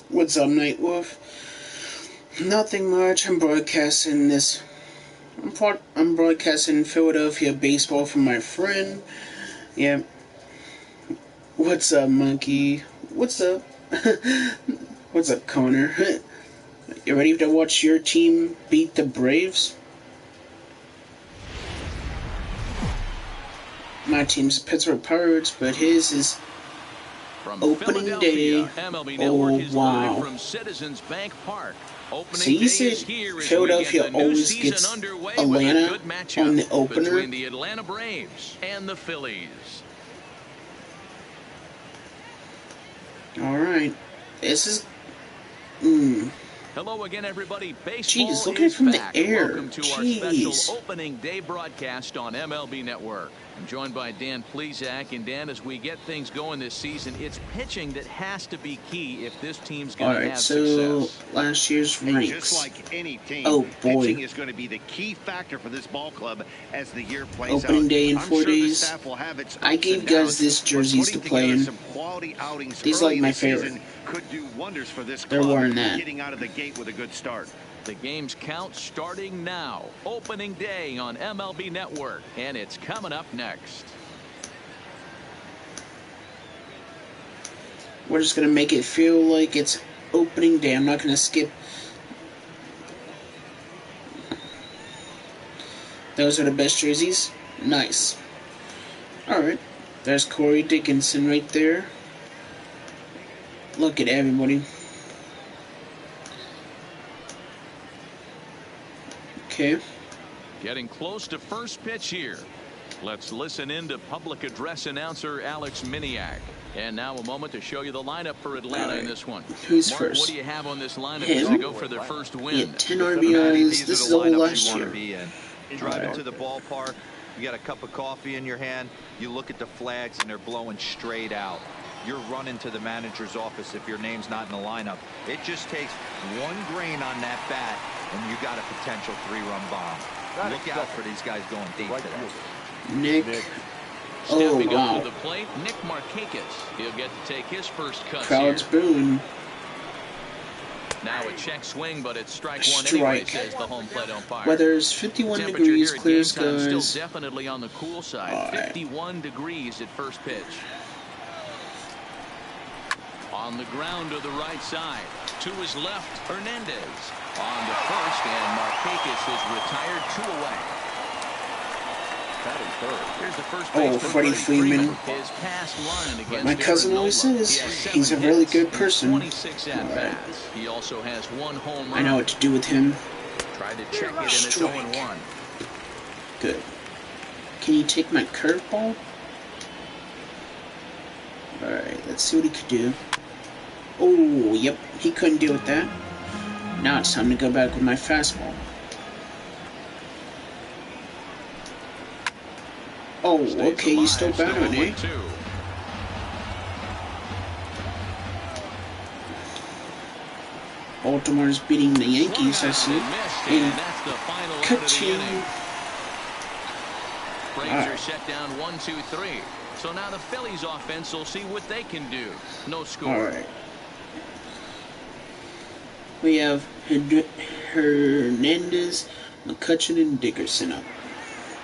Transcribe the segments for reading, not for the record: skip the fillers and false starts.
What's up, Nightwolf? Nothing much. I'm broadcasting Philadelphia baseball from my friend. Yeah. What's up, Monkey? What's up? What's up, Connor? You ready to watch your team beat the Braves? My team's Pittsburgh Pirates, but his is From opening day. MLB Network is wow. live from Citizens Bank Park. Opening So you said Philadelphia always gets Atlanta on the opener? Between the Atlanta Braves and the Phillies. Alright. This is... Hello again, everybody. Baseball Jeez, look at it from back. the air. Welcome to our special opening day broadcast on MLB Network. I'm joined by Dan Plesac. And Dan, as we get things going this season, it's pitching that has to be key if this team's going to have success. Last year's ranks. Just like any team, oh boy, pitching is going to be the key factor for this ball club as the year plays out. Opening day in 4 days. I gave guys this jerseys to play in. These like my favorite. Could do wonders for this They're club, wearing that. getting out of the gate with a good start. The game's count starting now. Opening day on MLB Network, and it's coming up next. We're just going to make it feel like it's opening day. I'm not going to skip. Those are the best jerseys. Nice. Alright. There's Corey Dickinson right there. Look at everybody. Okay. Getting close to first pitch here. Let's listen in to public address announcer Alex Miniak. And now a moment to show you the lineup for Atlanta in this one. Who's Mark, first? What do you have on this lineup Him? as they go for their first win? He had 10 RBIs. This is all last year. Drive into the ballpark. You got a cup of coffee in your hand. You look at the flags and they're blowing straight out. You're running to the manager's office if your name's not in the lineup. It just takes one grain on that bat, and you got a potential 3-run bomb. Look out for these guys going deep today. Nick. Stepping up to the plate, Nick Markakis. He'll get to take his first cut. Crowd's booing. Now a check swing, but it's strike one anyway, says the home plate umpire. Weather's 51 degrees, clear skies. Still definitely on the cool side. 51 degrees at first pitch. On the ground to the right side. To his left, Hernandez. On to first, and Markakis is retired 2 away. Here's the first baseman, Freddie Freeman. His past line against my cousin always says he's a really good person. 26 at-bats. He also has 1 home run. I know what to do with him. Tried to check it, and it's 0-1. Good. Can you take my curveball? Alright, let's see what he could do. Oh, yep, he couldn't deal with that. Now it's time to go back with my fastball. Oh, okay, he's still battering, eh? Baltimore's beating the Yankees, I see. And ka-ching. Braves are set down 1-2-3. So now the Phillies offense will see what they can do. No score. Alright. We have Hernandez, McCutcheon, and Dickerson up.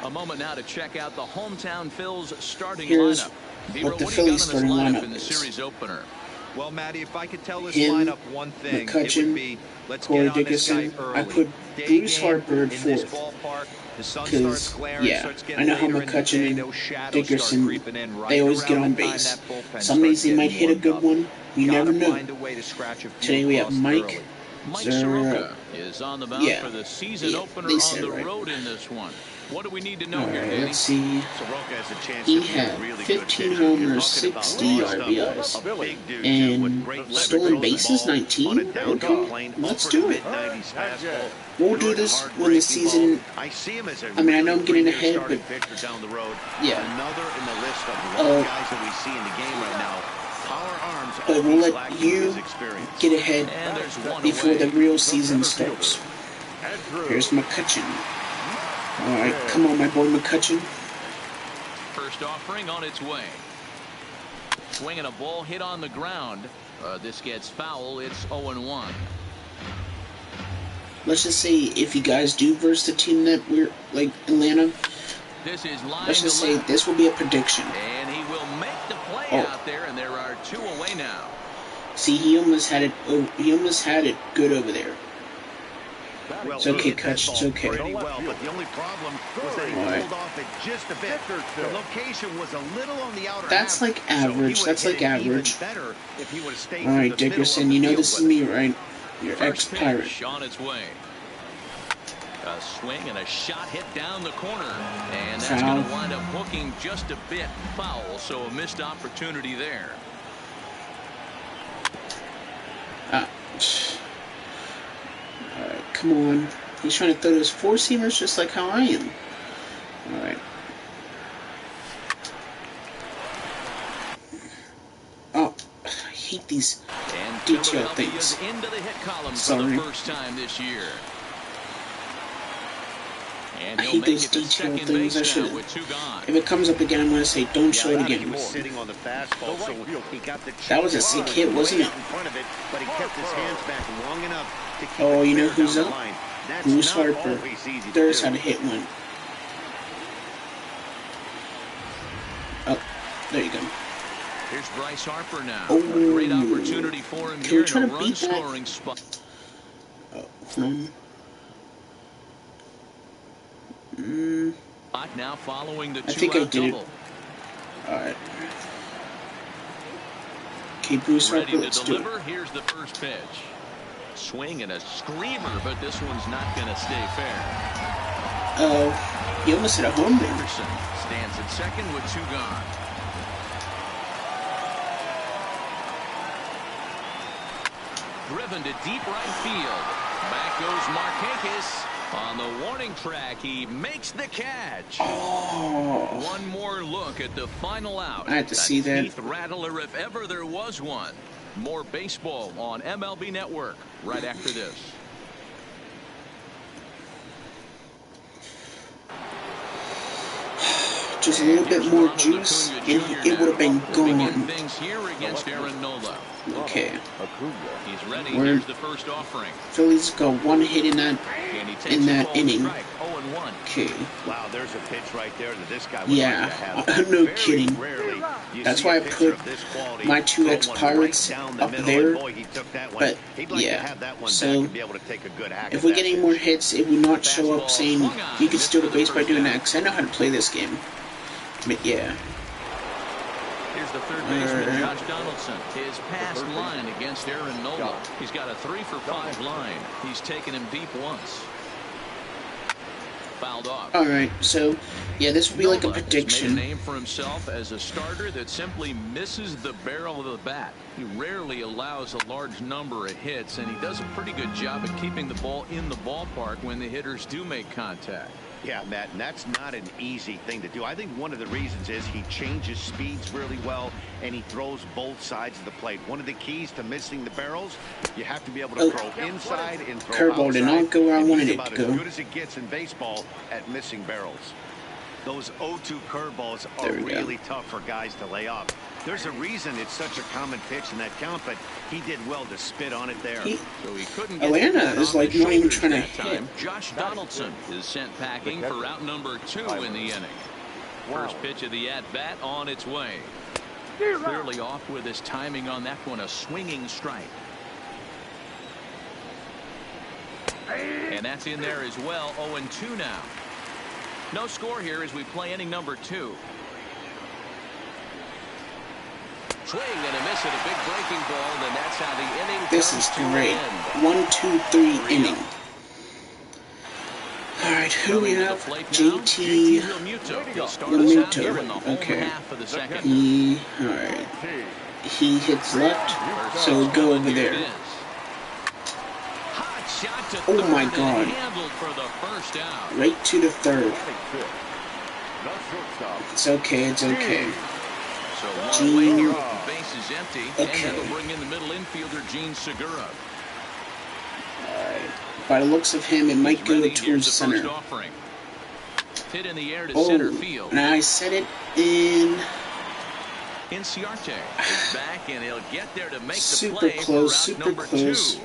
A moment now to check out the hometown Phil's starting Here's lineup. what the What do you got Phillies on this starting lineup in lineup the is. series opener? Well, Matty, if I could tell this Him, lineup one thing, it McCutchen, would be let's Corey get on this guy Dickerson. early. I put Day Bruce game Harper at in this fourth. ballpark. The sun starts Because, glaring, yeah, starts I getting know how later in the McCutchen day. and Those shadows start Dickerson, creeping in right they always get around on the time base. that bullpen Some days starts they might getting hit a warmed good up. one. You Gotta never know. find a way to scratch a few Today we have across Mike early. Mike Soroka is on the mound Yeah, for the season yeah, opener they on said the right. road in this one. What do we need to know All here, right, Danny? let's see. Soroka has a chance He to be a had really 15 good pitcher. You're homers, talking about 60 raw stuff. RBIs, A big dude, too, with and great leverage stolen on the bases, ball, 19. on a down Okay, plane, let's over do the it. mid-90s fastball. We'll do Good, this hard when the breaking season. ball. I see him as a I mean, I know I'm getting really ahead, starting but pitcher down the road. yeah. Another in the list of raw guys that we see in the game right now. Power arms, But we'll always let lacking you his experience. get ahead And there's one before away. the real season starts. Here's McCutchen. All right, come on, my boy McCutchen. First offering on its way. Swinging a ball hit on the ground. This gets foul. It's 0-1. Let's just say if you guys do verse the team that we're like Atlanta, This is line let's just to say left. this will be a prediction. And he will make the play Oh. out there, and there are 2 away now. See, he almost had it. Oh, he almost had it good over there. Well, It's okay, he hit that Kutch, it's ball okay. pretty well, but the only problem was that he Alright. pulled off it just a bit. The location was a little on the outer That's half, like so he average. would That's hit like it even average. better if he would have stayed All through right, the middle Dickerson, of the you know field this is with it. me, right? Your First ex-pirate. pitch on its way. A swing and a shot hit down the corner. And that's Foul. going to wind up hooking just a bit foul, so a missed opportunity there. All right, come on. He's trying to throw those four-seamers just like how I am. All right. Oh, I hate these And detail Philadelphia things. is into the hit column for Sorry. the first time this year. And I he'll hate make those it to detail second things. I base now should. with 2 gone. If it comes up again, I'm going to say, don't show it He again. was sitting on the fastball, so he got the That was a changeup sick way hit, wasn't it? out in front of it, but he kept his hands back long enough to keep Oh, it you know clear who's down the up? line. That's Bruce not Harper. always easy to There's do. how to hit one. Oh, there you go. Here's Bryce Harper now. Oh. A great opportunity for him Can here we try in a to beat that? run-scoring spot. Now following the I think I two-out did it. double. Alright. Okay, Bruce Ready Harper, to let's do it. deliver. Here's the first pitch. Swing and a screamer, but this one's not going to stay fair. Oh, he almost hit a home run. Anderson stands at second with 2 gone. Driven to deep right field. Back goes Markakis. On the warning track, he makes the catch. Oh, One more look at the final out. I had to see that. Teeth rattler if ever there was one. More baseball on MLB Network right after this. just a little bit more juice, and it would have been gone. Things here against Aaron Nola. Okay. He's ready. We're- Here's the first offering. Phillies got one hit in that And he takes in a that ball inning. strike, 0-1. Okay. Wow, there's a pitch right there that this guy would Yeah, like to have. no Very kidding. rarely you That's see why a I pitcher put of this quality my two throw one ex-Pirates right down the up middle, there, and boy, he took that one. but, He'd like yeah, to have that one so, back and be able to take a good hack if at we that get any pitch. more hits, it will not show up Fastball saying swung on, you can missed steal for the the base by first doing down. that, because I know how to play this game. But yeah. Here's the third baseman, Josh Donaldson. His past line against Aaron Nola. He's got a 3-for-5 line. He's taken him deep once. Fouled off. Alright, so, yeah, this will be like a Nola has prediction. made a name for himself as a starter that simply misses the barrel of the bat. He rarely allows a large number of hits, and he does a pretty good job at keeping the ball in the ballpark when the hitters do make contact. Yeah, Matt, and that's not an easy thing to do. I think one of the reasons is he changes speeds really well, and he throws both sides of the plate. One of the keys to missing the barrels, you have to be able to throw inside and throw Curveball did outside. not go where I And wanted he's it about to as go. good as it gets in baseball at missing barrels. Those 0-2 curveballs are There we go. really tough for guys to lay off. There's a reason it's such a common pitch in that count, but he did well to spit on it there. So he couldn't get Atlanta is like not even trying to hit. Josh Donaldson is sent packing for out number 2 in the inning. First pitch of the at-bat on its way. Clearly off with his timing on that one, a swinging strike. And that's in there as well. 0-2 now. No score here as we play inning number 2. Swing and a miss at a big breaking ball, and that's how the inning. This is great. 1, 2, 3 inning. All right, who do we have? JT Realmuto. Okay. All right. He hits left, so we'll go over there. Oh my God! Right to the third. It's okay. It's okay. Gene. Okay. Bring in the middle infielder, Gene Segura. Alright. By the looks of him, it might go towards center. Hit in the air to center field. Now I set it in. Inciarte is back, and he'll get there to make the Super play close. for Super close. 2.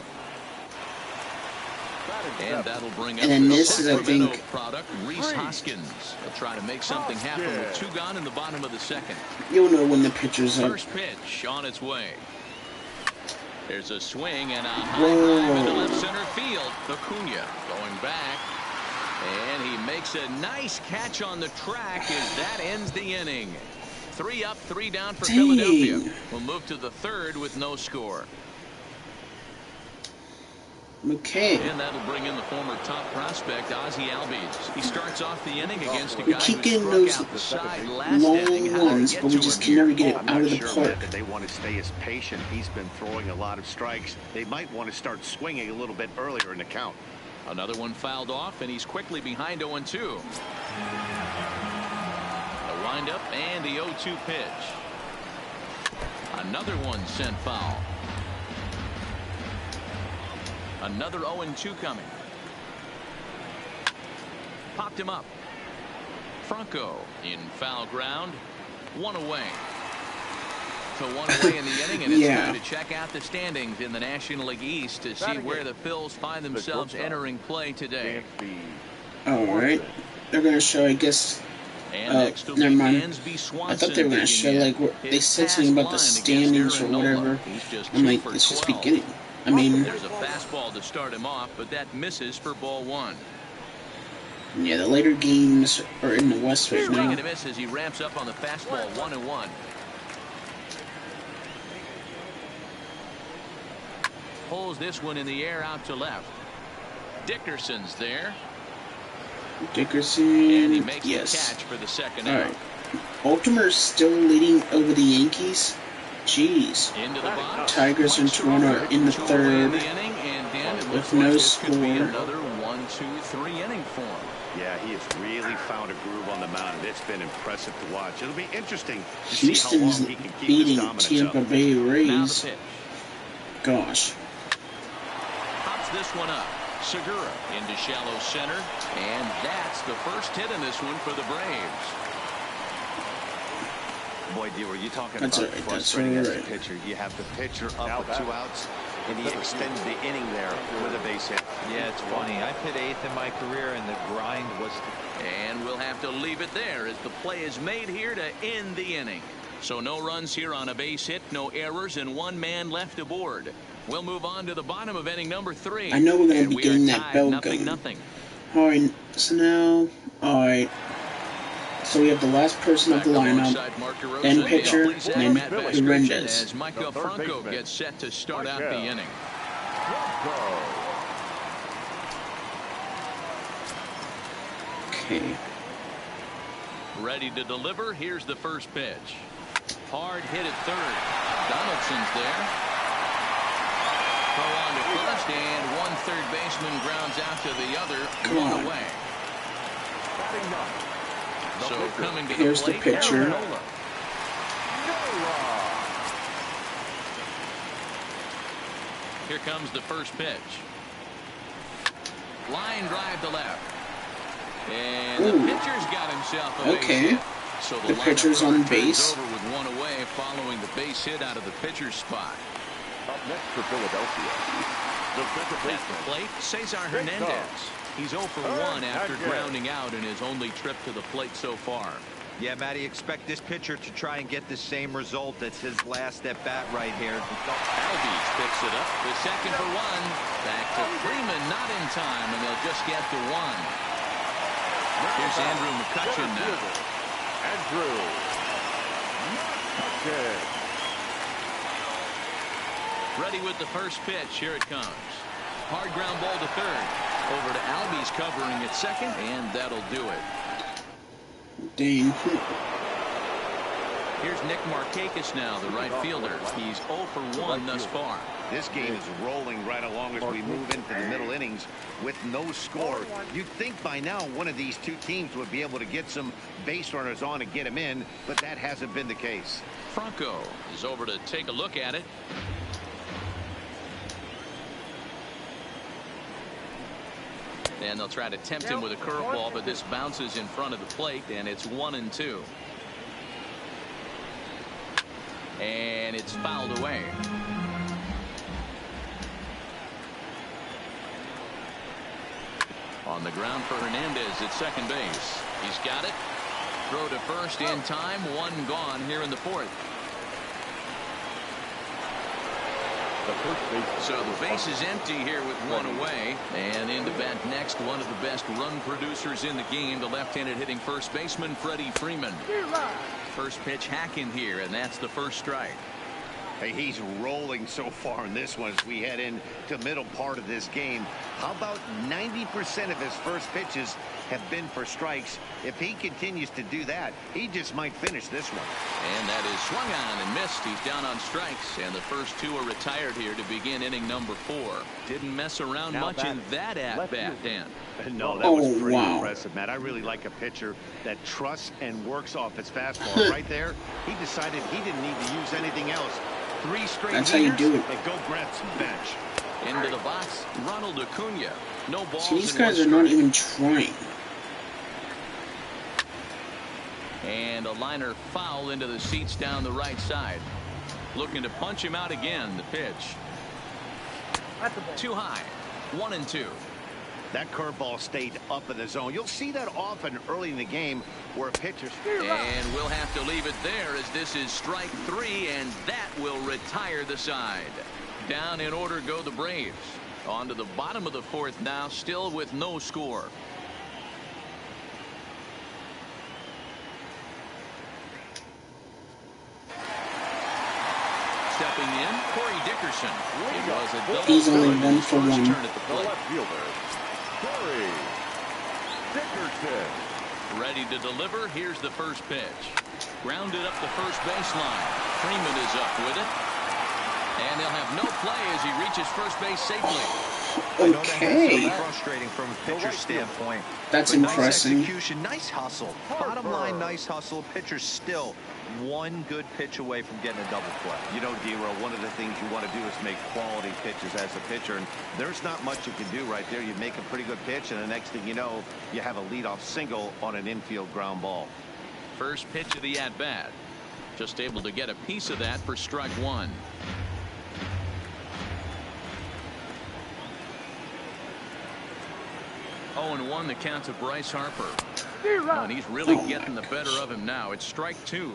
And that'll bring up then the this is, I think, product, Reese Hoskins. He'll try to make something happen with 2 gone in the bottom of the second. You'll know when the pitcher's up. First pitch on its way. There's a swing and a high drive into left center field. Acuna going back, and he makes a nice catch on the track as that ends the inning. 3 up, 3 down for Philadelphia. We'll move to the third with no score. Okay. And that'll bring in the former top prospect, Ozzie Albies. He starts off the inning against a guy We keep getting those long ones, but we just can never get it out of the park. That they want to stay as patient. He's been throwing a lot of strikes. They might want to start swinging a little bit earlier in the count. Another one fouled off, and he's quickly behind 0-2. The windup and the 0-2 pitch. Another one sent foul. Another 0-2 coming. Popped him up. Franco in foul ground. 1 away. So 1 away in the inning, and it's time to check out the standings in the National League East to see where the Phils find themselves entering play today. All right. They're going to show, I guess. Never mind. I thought they were going to show, like, they said something about the standings or whatever. I'm like, it's just beginning. I mean, there's a fastball to start him off, but that misses for ball 1. Yeah, the later games are in the West right now. Swing and a miss as he ramps up on the fastball. 1-1. Pulls this one in the air out to left. Dickerson's there. Dickerson. And he makes the yes. catch for the second All out. right. Baltimore's still leading over the Yankees. Jeez. Into the box. Tigers and Toronto are in the third with no score. Another 1-2-3 inning for him. Yeah, he has really found a groove on the mound. It's been impressive to watch. It'll be interesting to Houston's see how long he can keep beating his dominance Tampa up. Bay Now the Rays. pitch. Gosh. Pops this one up. Segura into shallow center, and that's the first hit in this one for the Braves. Boy, D, were you talking That's about right, frustrating that's as a right. pitcher? You have the pitcher up with 2 outs, and he extends the inning there with a base hit. Yeah, it's funny. I hit 8th in my career, and the grind was. And we'll have to leave it there as the play is made here to end the inning. So no runs here on a base hit, no errors, and 1 man left aboard. We'll move on to the bottom of inning number 3. I know we're going to be getting that tied, bell nothing. All right, so now, all right. So we have the last person of the lineup, then pitcher, and then Hernandez. As Michael Franco gets set to start out the inning. Okay. Ready to deliver. Here's the first pitch. Hard hit at third. Donaldson's there. Throw on to first, and 1 third baseman grounds out to the other. Come 1 on. away. So coming to Here's the pitcher. Here comes the first pitch. Line drive to left. And the pitcher's got himself a base Okay. hit. So The pitcher's on base. Over with 1 away following the base hit out of the pitcher's spot. Up next for Philadelphia, At the plate, Cesar Hernandez. He's 0 for 1 after grounding out in his only trip to the plate so far. Yeah, Matty, expect this pitcher to try and get the same result. That's his last at bat right here. Albies picks it up. The second for 1. Back to Freeman, not in time, and they'll just get to 1. Here's Andrew McCutchen now. Andrew McCutchen. Ready with the first pitch. Here it comes. Hard ground ball to third. Over to Albies covering at second, and that'll do it. Dang. Here's Nick Markakis now, the right fielder. He's 0 for 1 thus far. This game is rolling right along as we move into the middle innings with no score. You'd think by now one of these two teams would be able to get some base runners on and get them in, but that hasn't been the case. Franco is over to take a look at it. And they'll try to tempt him with a curveball, but this bounces in front of the plate, and it's 1-2. And it's fouled away. On the ground for Hernandez at second base. He's got it. Throw to first in time. 1 gone here in the 4th. So the base is empty here with 1 away. And in to bat next, one of the best run producers in the game, the left-handed hitting first baseman, Freddie Freeman. First pitch hack in here, and that's the first strike. Hey, he's rolling so far in this one as we head into middle part of this game. How about 90% of his first pitches have been for strikes? If he continues to do that, he just might finish this one. And that is swung on and missed. He's down on strikes, and the first 2 are retired here to begin inning number 4. Didn't mess around much in that at-bat, Dan. No, that was pretty impressive, Matt. I really like a pitcher that trusts and works off his fastball. Right there, he decided he didn't need to use anything else. 3 straight That's how you do it. And go grab some bench. Into the box, Ronald Acuna. No balls. See, these guys are not even trying. And a liner foul into the seats down the right side. Looking to punch him out again. The pitch. Too high. 1-2. That curveball stayed up in the zone. You'll see that often early in the game where a pitcher's... And we'll have to leave it there as this is strike 3, and that will retire the side. Down in order go the Braves. On to the bottom of the 4th now, still with no score. Stepping in, Corey Dickerson. It was a double. He's only 1 for 1. Turn at the plate. left fielder, Corey Dickerson. Ready to deliver. Here's the first pitch. Grounded up the first baseline. Freeman is up with it. And they'll have no play as he reaches first base safely. Okay. Frustrating from a pitcher's standpoint. That's But impressive. Nice execution, nice hustle. Bottom line, nice hustle. Pitcher's still 1 good pitch away from getting a double play. You know, D-Roll, one of the things you want to do is make quality pitches as a pitcher, and there's not much you can do right there. You make a pretty good pitch, and the next thing you know, you have a leadoff single on an infield ground ball. First pitch of the at-bat. Just able to get a piece of that for strike 1. 0-1 the count to Bryce Harper. Oh, and he's really getting the better of him now. It's strike 2.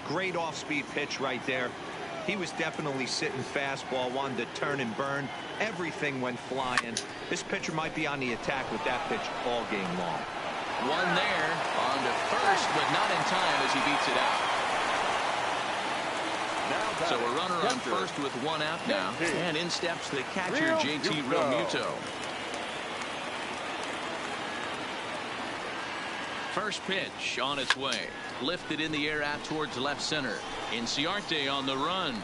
Great off-speed pitch right there. He was definitely sitting fastball, wanted to turn and burn. Everything went flying. This pitcher might be on the attack with that pitch all game long. One there on to first, but not in time as he beats it out. So a runner on first with 1 out now. And in steps the catcher, JT Realmuto. First pitch on its way. Lifted in the air out towards left center. Inciarte on the run.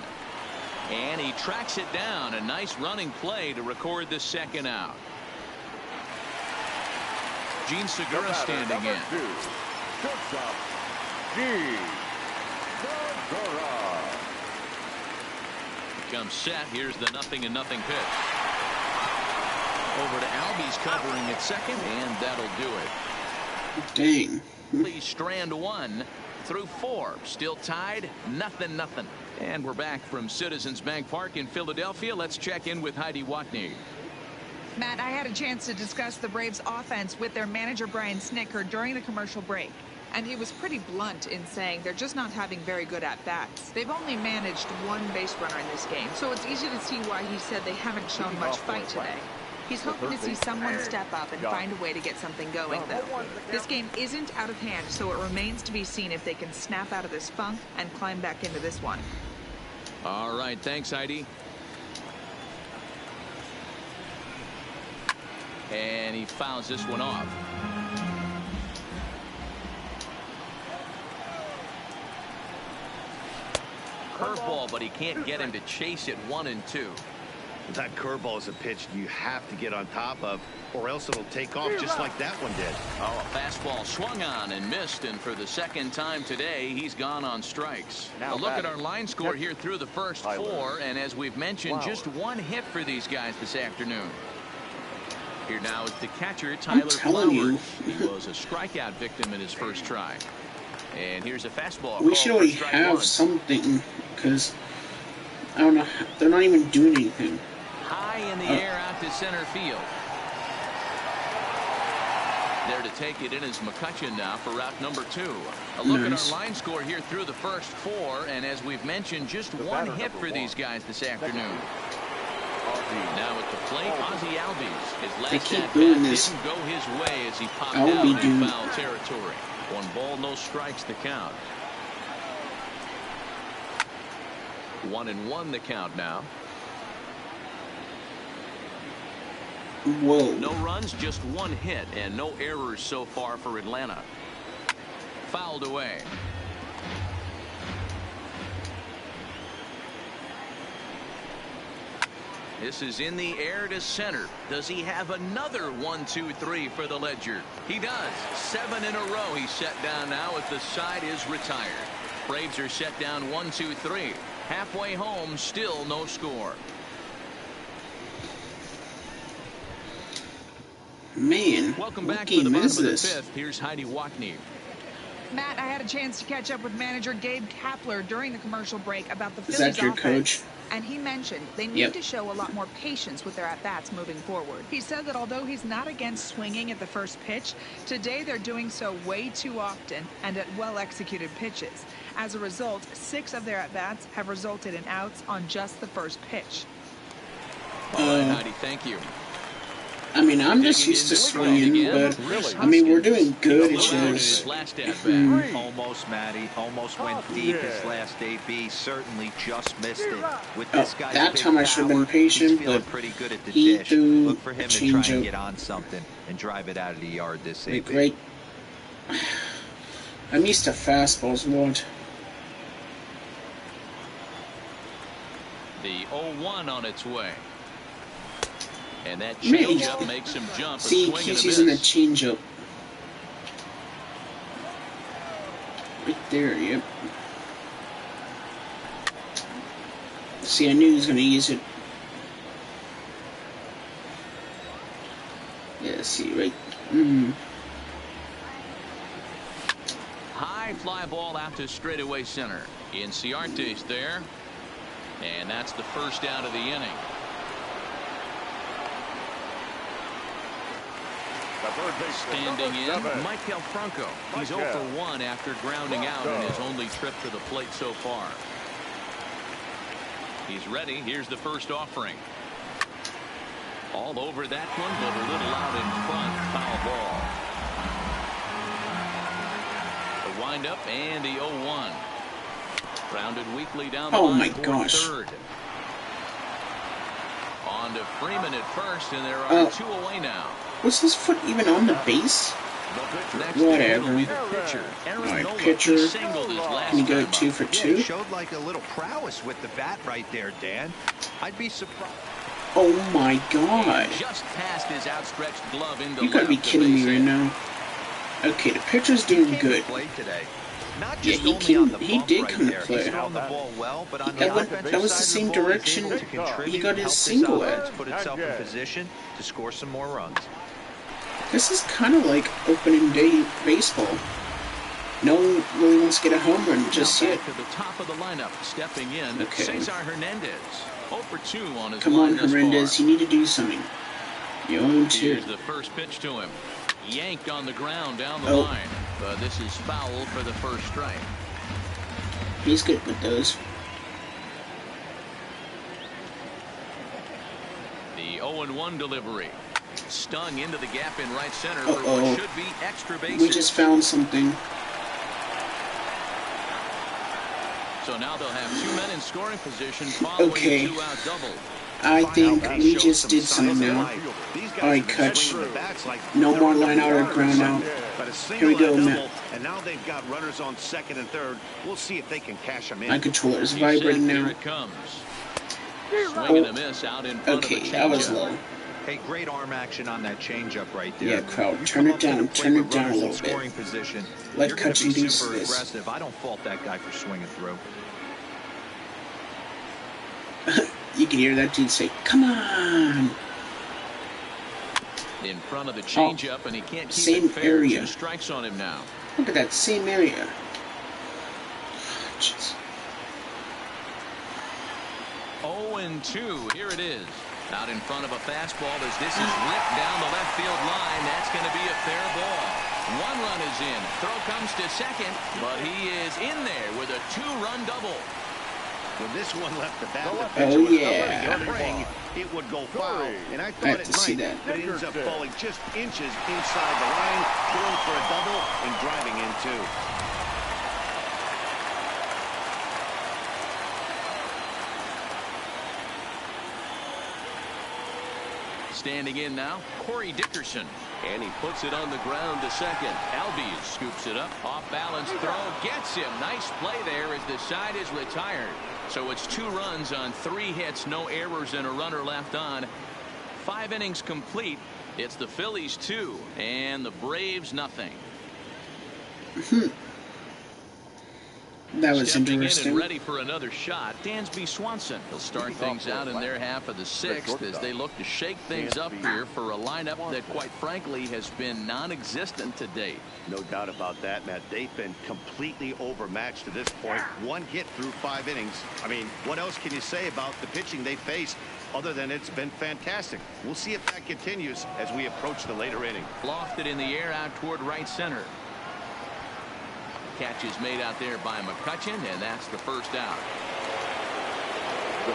And he tracks it down. A nice running play to record the second out. Gene Segura standing in. Comes set. Here's the 0-0 pitch. Over to Albies covering at second, and that'll do it. Dang. Please strand 1. through 4. Still tied, 0-0. And we're back from Citizens Bank Park in Philadelphia. Let's check in with Heidi Watney. Matt, I had a chance to discuss the Braves offense with their manager Brian Snitker during the commercial break. And he was pretty blunt in saying they're just not having very good at-bats. They've only managed 1 base runner in this game, so it's easy to see why he said they haven't shown much fight today. He's hoping to see someone step up and find a way to get something going, though. This game isn't out of hand, so it remains to be seen if they can snap out of this funk and climb back into this one. All right, thanks, Heidi. And he fouls this one off. Curveball, but he can't get him to chase it 1 and 2. That curveball is a pitch you have to get on top of, or else it'll take off just like that one did. Oh, a fastball swung on and missed, and for the 2nd time today, he's gone on strikes. A look at our line score here through the first 4, and as we've mentioned, just 1 hit for these guys this afternoon. Here now is the catcher, Tyler Flowers. He was a strikeout victim in his first try. And here's a fastball. We should already have something, because I don't know, they're not even doing anything. High in the air out to center field. There to take it in is McCutcheon now for route number 2. A look at our line score here through the first 4, and as we've mentioned, just 1 hit for these guys this afternoon. Now at the plate, Ozzie Albies. His last at bat didn't go his way as he popped out in foul territory. 1 ball, no strikes the count. 1-1 the count now. Whoa. No runs, just 1 hit, and no errors so far for Atlanta. Fouled away. This is in the air to center. Does he have another 1, 2, 3 for the ledger? He does. 7 in a row he's set down now as the side is retired. Braves are set down 1, 2, 3. Halfway home, still no score. Man, welcome what back game for the bottom is of the this? 5th. Here's Heidi Watney. Matt, I had a chance to catch up with manager Gabe Kapler during the commercial break about the Phillies Is that your offense. coach? And he mentioned they need to show a lot more patience with their at-bats moving forward. He said that although he's not against swinging at the first pitch, today they're doing so way too often and at well-executed pitches. As a result, 6 of their at-bats have resulted in outs on just the first pitch. All right, Heidi, thank you. I mean, I'm just used to swinging, but I mean, we're doing good. It's just almost, Matty, almost went deep his last AB. Certainly just missed it. With this guy's that time I should have been patient, but pretty good at the he dish. threw Look for him to try and get on something and drive it out of the yard this AB. Great. I'm used to fastballs, Lord. The 0-1 on its way. And that changeup makes him jump. See, he's using the changeup. Right there, yep. See, I knew he was going to use it. Yeah, see, right. High fly ball out to straightaway center. Inciarte's there. And that's the first out of the inning. Standing in, Michael Franco. He's 0 for 1 after grounding out in his only trip to the plate so far. He's ready. Here's the first offering. All over that one, but a little out in front. Foul ball. The windup and the 0-1. Grounded weakly down the line toward third. On to Freeman at first, and there are 2 away now. Was his foot even on the base? Whatever. Alright, pitcher. Can you go 2 for 2? He showed like a little prowess with the bat right there, Dan. I'd be surprised. Oh my god. Just passed his outstretched glove into you gotta be kidding me right now. Okay, the pitcher's doing good. Yeah, he did come to play. That was the same direction he got his single at. Put itself in position to score some more runs. This is kind of like opening day baseball. No one really wants to get a home run just now yet. back to the top of the lineup, stepping in, Okay. Cesar Hernandez. 0 for 2 on his Come line on, thus Hernandez, far. you need to do something. You're 0-2. Here's the first pitch to him. Yanked on the ground down the line. But this is foul for the first strike. He's good with those. The 0-1 delivery. Stung into the gap in right center for what should be extra bases. We just found something. So now they'll have 2 men in scoring position following a 2-out double. I think we just did something now. Alright, Kutch. No more line out or ground out. Here we go, Matt. And now they've got runners on second and third. We'll see if they can cash them in. My controller is vibrating now. Here it comes. Swing and a miss out in front of the Okay, that was changeup. low. Hey, great arm action on that changeup right there. Yeah, crowd, You turn come it up to the down, plate turn it with down a runners in little bit. scoring position. Let You're gonna Kutch be do super this. aggressive. I don't fault that guy for swinging through. You can hear that dude say, "Come on!" In front of the changeup, and he can't keep Same it fair. area. 2 strikes on him now. Look at that same area. Jeez. 0-2. Here it is. Out in front of a fastball as this is ripped down the left field line. That's going to be a fair ball. 1 run is in. Throw comes to second, but he is in there with a 2-run double. When this one left the bat, the Oh, pitcher was yeah. already praying it would go foul. And I I thought have it to see might, that. but it ends up falling just inches inside the line, going for a double and driving in two. Standing in now, Corey Dickerson. And he puts it on the ground to second. Albies scoops it up. Off balance throw. Gets him. Nice play there as the side is retired. So it's 2 runs on 3 hits. No errors and a runner left on. 5 innings complete. It's the Phillies 2 and the Braves nothing. That was Stepping interesting. in and ready for another shot, Dansby Swanson. He'll start things out in their half of the 6th as they look to shake things up here for a lineup that, quite frankly, has been non-existent to date. No doubt about that, Matt. They've been completely overmatched to this point. 1 hit through 5 innings. I mean, what else can you say about the pitching they faced other than it's been fantastic? We'll see if that continues as we approach the later inning. Lofted in the air out toward right center. Catch is made out there by McCutchen, and that's the first out.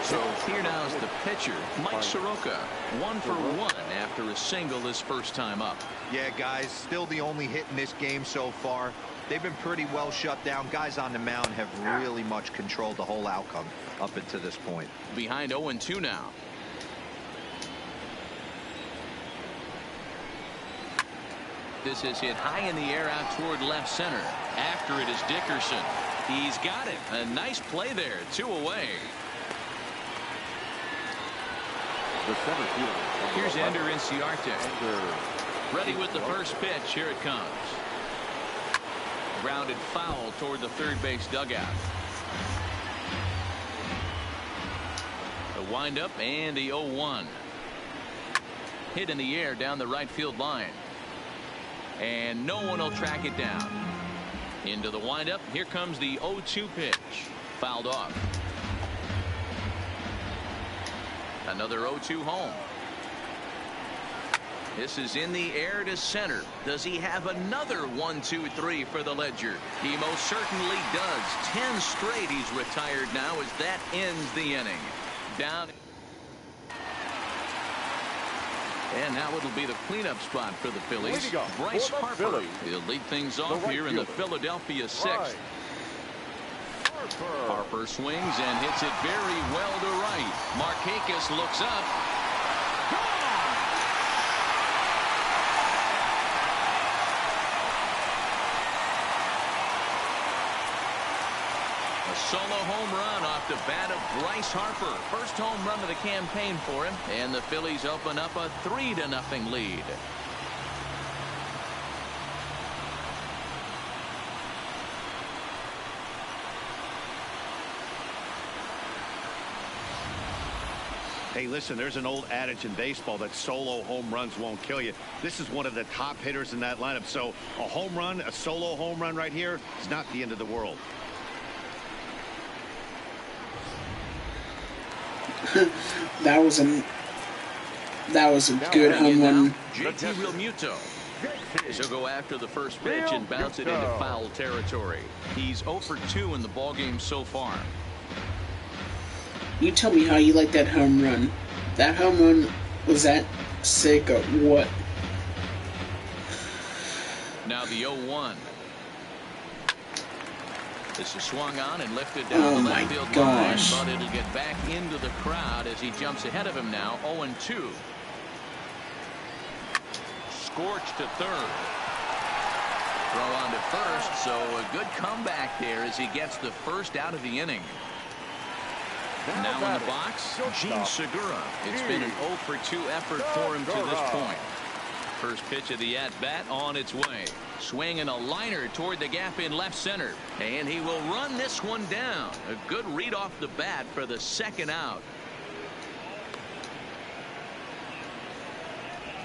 So here now is the pitcher, Mike Soroka. 1 for 1 after a single his first time up. Yeah, guys, still the only hit in this game so far. They've been pretty well shut down. Guys on the mound have really much controlled the whole outcome up until this point. Behind 0-2 now. This is hit high in the air out toward left center. After it is Dickerson. He's got it. A nice play there. 2 away. Here's Ender Inciarte. Ready with the first pitch. Here it comes. Grounded foul toward the third base dugout. The windup and the 0-1. Hit in the air down the right field line. And no one will track it down. Into the windup. Here comes the 0-2 pitch. Fouled off. Another 0-2 home. This is in the air to center. Does he have another 1-2-3 for the ledger? He most certainly does. 10 straight he's retired now as that ends the inning. Down. And now it'll be the cleanup spot for the Phillies. Bryce Harper. He'll lead things off here in the Philadelphia 6th. Harper swings and hits it very well to right. Markakis looks up. A solo home run off the bat of Bryce Harper. First home run of the campaign for him. And the Phillies open up a 3-0 lead. Hey, listen, there's an old adage in baseball that solo home runs won't kill you. This is one of the top hitters in that lineup. So a home run, a solo home run right here is not the end of the world. That was a good home run. JT Realmuto. He'll go after the first pitch and bounce it into foul territory. He's 0 for 2 in the ballgame so far. You tell me how you like that home run. That home run, was that sick or what? Now the 0-1. This is swung on and lifted down the left field line, but it'll get back into the crowd as he jumps ahead of him now. 0-2. Scorched to third. Throw on to first, so a good comeback there as he gets the first out of the inning. Now in the box, Gene Segura. It's been an 0 for 2 effort for him to this point. First pitch of the at-bat on its way. Swinging a liner toward the gap in left center. And he will run this one down. A good read off the bat for the second out.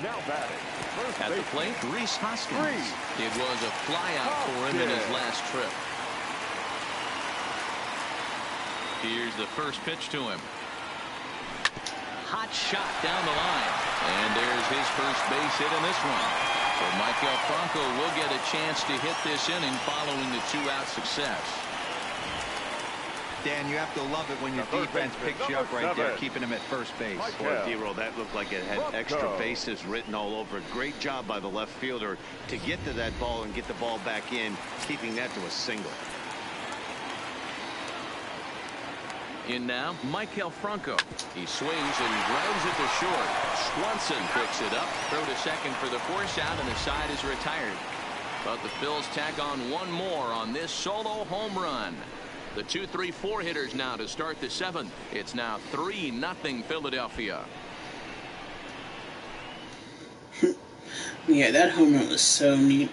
Now batting. At the plate, Rhys Hoskins. It was a flyout for him in his last trip. Here's the first pitch to him. Hot shot down the line. And there's his first base hit in this one. So Maikel Franco will get a chance to hit this inning following the 2-out success. Dan, you have to love it when your defense picks you up right there, keeping him at first base. Boy, D-Roll, that looked like it had extra bases written all over it. Great job by the left fielder to get to that ball and get the ball back in, keeping that to a single. In now, Maikel Franco. He swings and grounds it to short. Swanson picks it up. Throw to second for the force out, and the side is retired. But the Phils tack on one more on this solo home run. The 2-3-4 hitters now to start the 7th. It's now 3-0 Philadelphia. Yeah, that home run was so neat.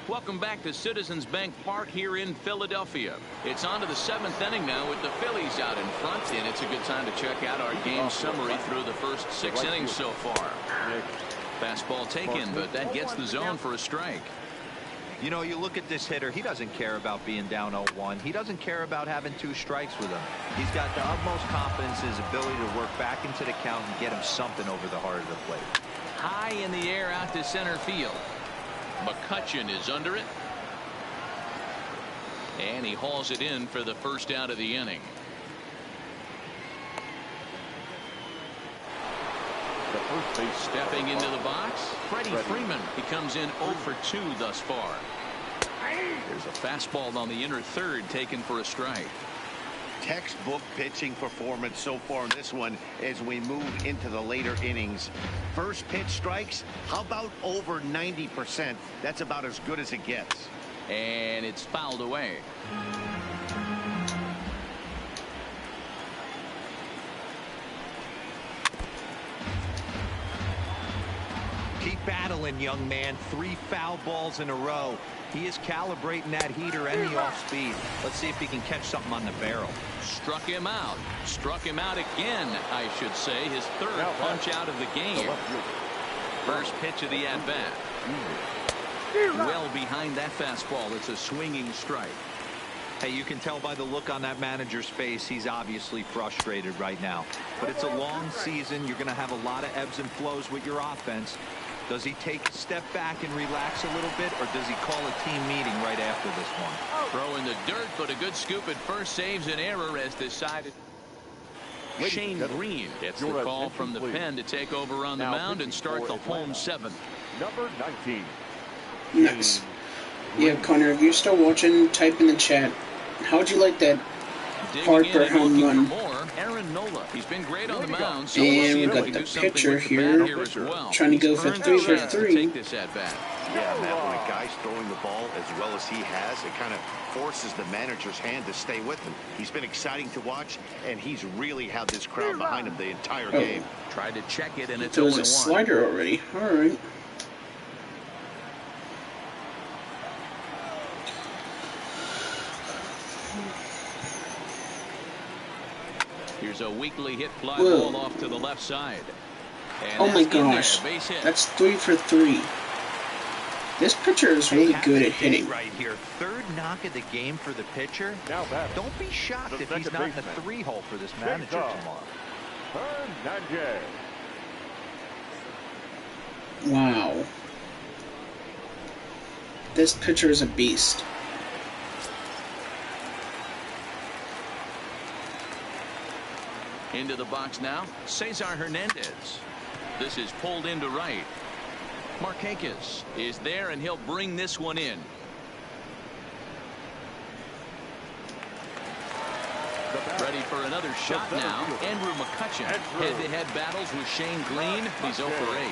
Welcome back to Citizens Bank Park here in Philadelphia. It's on to the 7th inning now with the Phillies out in front, and it's a good time to check out our game summary through the first 6 innings so far. Fastball taken, but that gets the zone for a strike. You know, you look at this hitter, he doesn't care about being down 0-1. He doesn't care about having 2 strikes with him. He's got the utmost confidence in his ability to work back into the count and get him something over the heart of the plate. High in the air out to center field. McCutchen is under it. And he hauls it in for the first out of the inning. The first base stepping into the box, Freddie Freeman. He comes in 0 for 2 thus far. There's a fastball on the inner third taken for a strike. Textbook pitching performance so far in this one as we move into the later innings. First pitch strikes, how about over 90%? That's about as good as it gets. And it's fouled away. Keep battling, young man. 3 foul balls in a row. He is calibrating that heater and the off speed. Let's see if he can catch something on the barrel. Struck him out. Struck him out again, I should say. His 3rd punch out of the game. First pitch of the at-bat. Well behind that fastball. It's a swinging strike. Hey, you can tell by the look on that manager's face, he's obviously frustrated right now. But it's a long season. You're going to have a lot of ebbs and flows with your offense. Does he take a step back and relax a little bit, or does he call a team meeting right after this one? Throw in the dirt, but a good scoop at first saves an error as decided. Shane Green gets the call from the pen to take over on the mound and start the home 7th. Number 19. Nice. Yeah, Connor, if you're still watching, type in the chat. How'd you like that Harper home run? Aaron Nola. He's been great on the mound. So and we got the pitcher here trying to go for 3 for 3. Take this at bat. Yeah, Matt, when a guy's throwing the ball as well as he has, it kind of forces the manager's hand to stay with him. He's been exciting to watch, and he's really had this crowd behind him the entire game. Tried to check it, and it's 0-1. There was a slider already. All right. Here's a weakly hit fly ball off to the left side. And oh my gosh, that's 3 for 3. This pitcher is really good at hitting. Right here, third knock of the game for the pitcher. Now don't be shocked if he's not in the 3-hole for this manager tomorrow. Hernandez. Wow. This pitcher is a beast. Into the box now, Cesar Hernandez. This is pulled into right. Markakis is there, and he'll bring this one in. Ready for another shot now. Andrew McCutchen. Head-to-head battles with Shane Green. He's 0 for 8.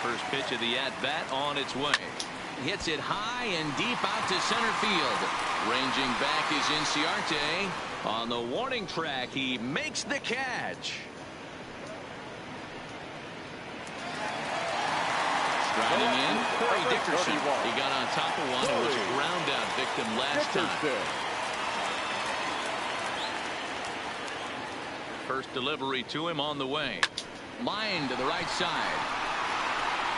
First pitch of the at-bat on its way. Hits it high and deep out to center field. Ranging back is Inciarte. On the warning track, he makes the catch. Striding in, Corey Dickerson. He got on top of one and was a ground out victim last time. First delivery to him on the way. Line to the right side.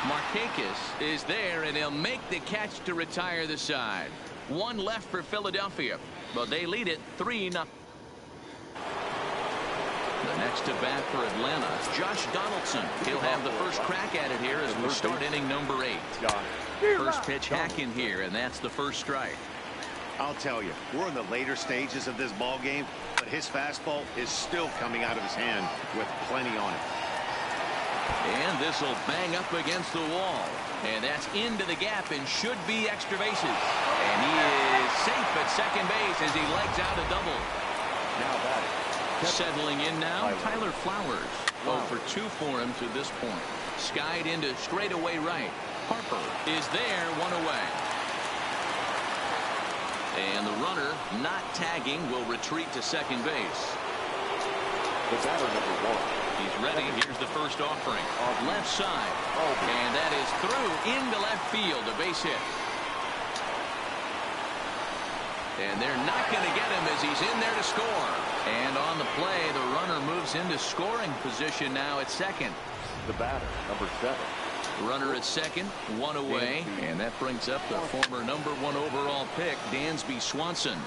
Markakis is there, and he'll make the catch to retire the side. One left for Philadelphia, but they lead it 3-0. The next to bat for Atlanta, Josh Donaldson. He'll have the first crack at it here as we start inning number 8. First pitch hack in here, and that's the first strike. I'll tell you, we're in the later stages of this ball game, but his fastball is still coming out of his hand with plenty on it. And this will bang up against the wall. And that's into the gap and should be extra bases. And he is safe at second base as he legs out a double. Now batting. Settling in now, Tyler Flowers. 0 for 2 for him to this point. Skied into straightaway right. Harper is there, 1 away. And the runner, not tagging, will retreat to second base. The batter number 1. He's ready. Here's the first offering. Left side. And that is through into left field. A base hit. And they're not going to get him as he's in there to score. And on the play, the runner moves into scoring position now at second. The batter, number 7. Runner at second, 1 away. And that brings up the former number 1 overall pick, Dansby Swanson.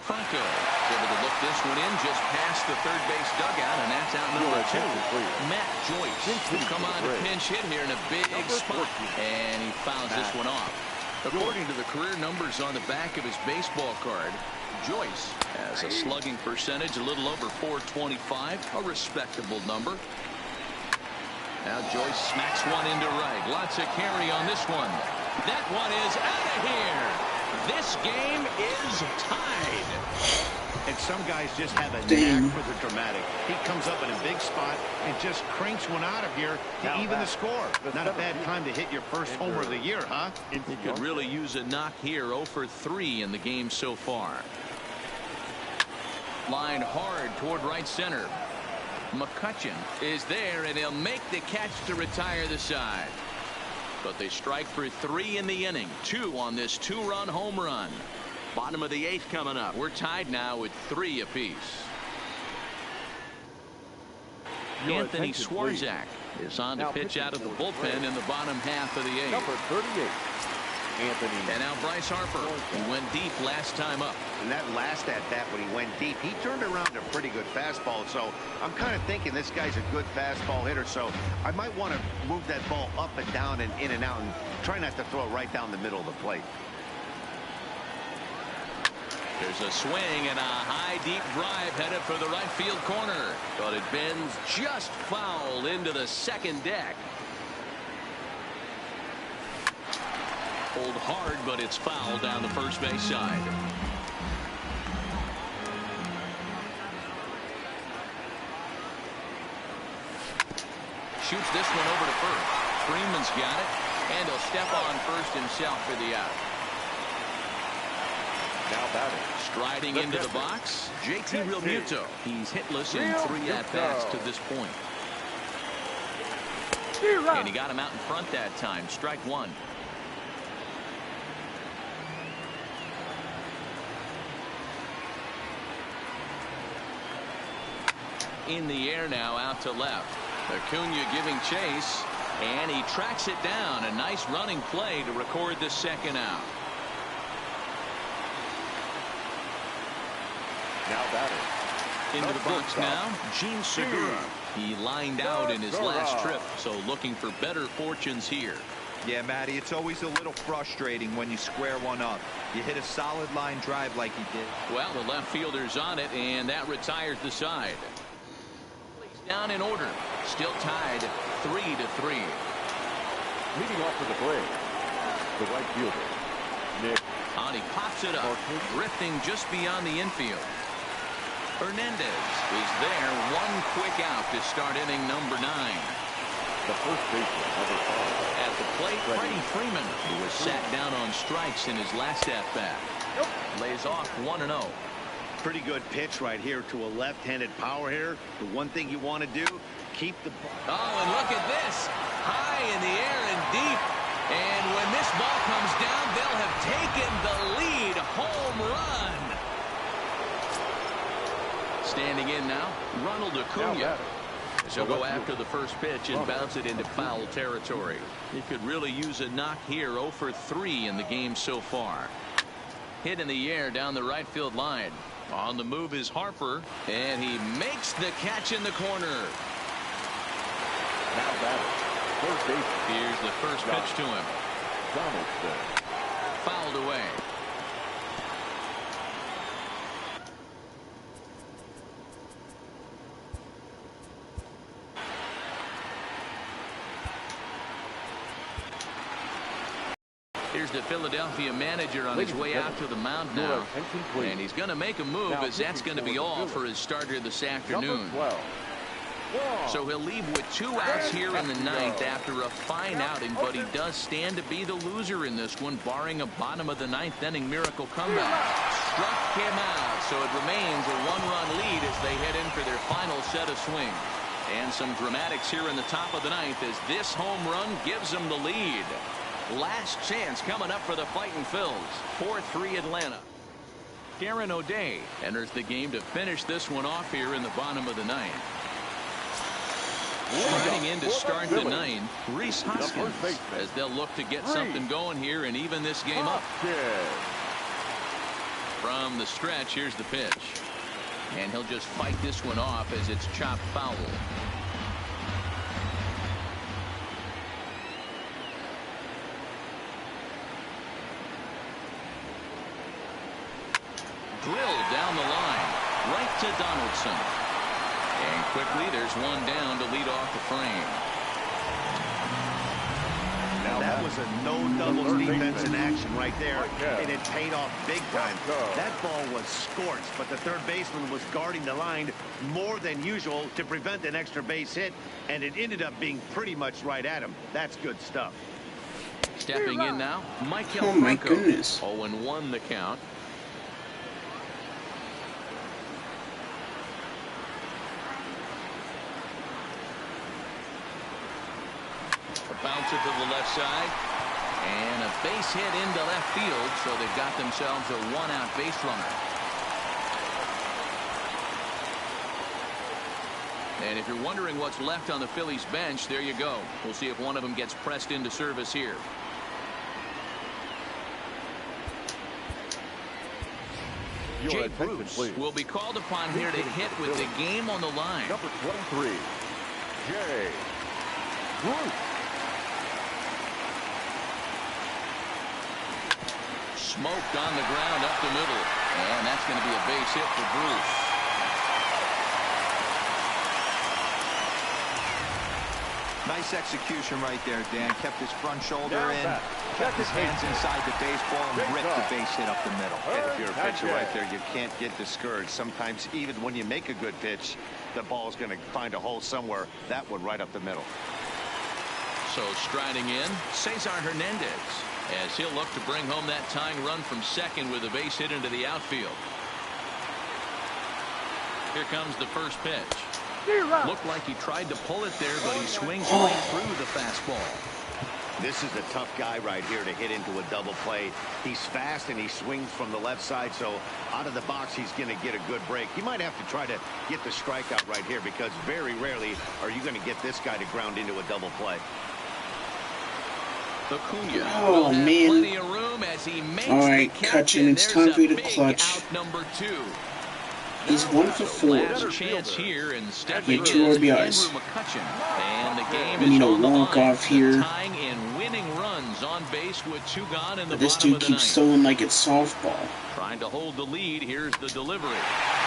Franco able to look this one in just past the third base dugout, and that's out number 2. Matt Joyce will come on to pinch hit here in a big spot, and he fouls this one off. According to the career numbers on the back of his baseball card, Joyce has a slugging percentage a little over .425, a respectable number. Now Joyce smacks one into right. Lots of carry on this one. That one is out of here. This game is tied. And some guys just have a knack for the dramatic. He comes up in a big spot and just cranks one out of here to even the score. Not a bad time to hit your first homer of the year, huh? He could really use a knock here. 0 for 3 in the game so far. Line hard toward right center. McCutchen is there, and he'll make the catch to retire the side. But they strike for 3 in the inning. 2 on this 2-run home run. Bottom of the 8th coming up. We're tied now with 3 apiece. Anthony Swarzak is on to pitch out of the bullpen in the bottom half of the 8th. Number 38. Anthony. And now Bryce Harper, who went deep last time up. And that last at-bat when he went deep, he turned around a pretty good fastball. So I'm kind of thinking this guy's a good fastball hitter. So I might want to move that ball up and down and in and out and try not to throw it right down the middle of the plate. There's a swing and a high deep drive headed for the right field corner. But it bends just foul into the second deck. Pulled hard, but it's foul down the first base side. Shoots this one over to first. Freeman's got it, and he'll step on first himself for the out. Now batting. Striding into the box, JT Realmuto. He's hitless in 3 at-bats to this point. And he got him out in front that time. Strike 1. in the air now out to left. Acuna giving chase, and he tracks it down. A nice running play to record the second out. Now batting. Into the box now, Gene Segura. He lined out in his last trip, so looking for better fortunes here. Yeah, Matty, it's always a little frustrating when you square one up. You hit a solid line drive like he did. Well, the left fielder's on it, and that retires the side. Down in order. Still tied 3-3. Leading off for the Braves, the right fielder, Nick. And he pops it up, drifting just beyond the infield. Hernandez is there. One quick out to start inning number 9. The first baseman, number 5. At the plate, Freddie Freeman, who was sat down on strikes in his last at-bat. Lays off 1-0. Pretty good pitch right here to a left-handed power hitter. The one thing you want to do, keep the ball. Oh, and look at this. High in the air and deep. And when this ball comes down, they'll have taken the lead. Home run. Standing in now, Ronald Acuna. So go after the first pitch and bounce it into foul territory. He could really use a knock here. 0 for 3 in the game so far. Hit in the air down the right field line. On the move is Harper, and he makes the catch in the corner. Now batting, first base. Here's the first pitch to him. Donaldson. Fouled away. Here's the Philadelphia manager on his way out to the mound now. And he's going to make a move, as that's going to be all for his starter this afternoon. So he'll leave with 2 outs here in the 9th after a fine outing, but he does stand to be the loser in this one, barring a bottom of the 9th inning miracle comeback. Struck him out, so it remains a 1-run lead as they head in for their final set of swings. And some dramatics here in the top of the 9th as this home run gives them the lead. Last chance coming up for the Fightin' Phils. 4-3 Atlanta. Darren O'Day enters the game to finish this one off here in the bottom of the 9th. Running in to start the 9th, Rhys Hoskins, as they'll look to get something going here and even this game up. From the stretch, here's the pitch. And he'll just fight this one off as it's chopped foul. Drilled down the line, right to Donaldson. And quickly, there's one down to lead off the frame. Now that was a no-doubles defense in action right there, and it paid off big time. That ball was scorched, but the third baseman was guarding the line more than usual to prevent an extra base hit, and it ended up being pretty much right at him. That's good stuff. Stepping in now, Michael Oh my goodness. 0-1 the count. Bouncer to the left side, and a base hit into left field, so they've got themselves a 1-out base runner. And if you're wondering what's left on the Phillies bench, there you go. We'll see if one of them gets pressed into service here. Jay Bruce will be called upon here to hit with the game on the line. Number 23, Jay Bruce. Smoked on the ground up the middle, and that's going to be a base hit for Bruce. Nice execution right there, Dan. Kept his front shoulder in, kept his hands inside the baseball, and ripped the base hit up the middle. And if you're a pitcher right there, you can't get discouraged. Sometimes even when you make a good pitch, the ball's going to find a hole somewhere. That one right up the middle. So striding in, Cesar Hernandez, as he'll look to bring home that tying run from second with a base hit into the outfield. Here comes the first pitch. Looked like he tried to pull it there, but he swings right through the fastball. This is a tough guy right here to hit into a double play. He's fast and he swings from the left side, so out of the box he's going to get a good break. You might have to try to get the strikeout right here because very rarely are you going to get this guy to ground into a double play. Oh, man. Alright, Cutchin, it's time for you to clutch. He's 1 for 4. Get 2 RBIs. We need a walk-off here. But this dude keeps throwing like it's softball. Trying to hold the lead. Here's the delivery.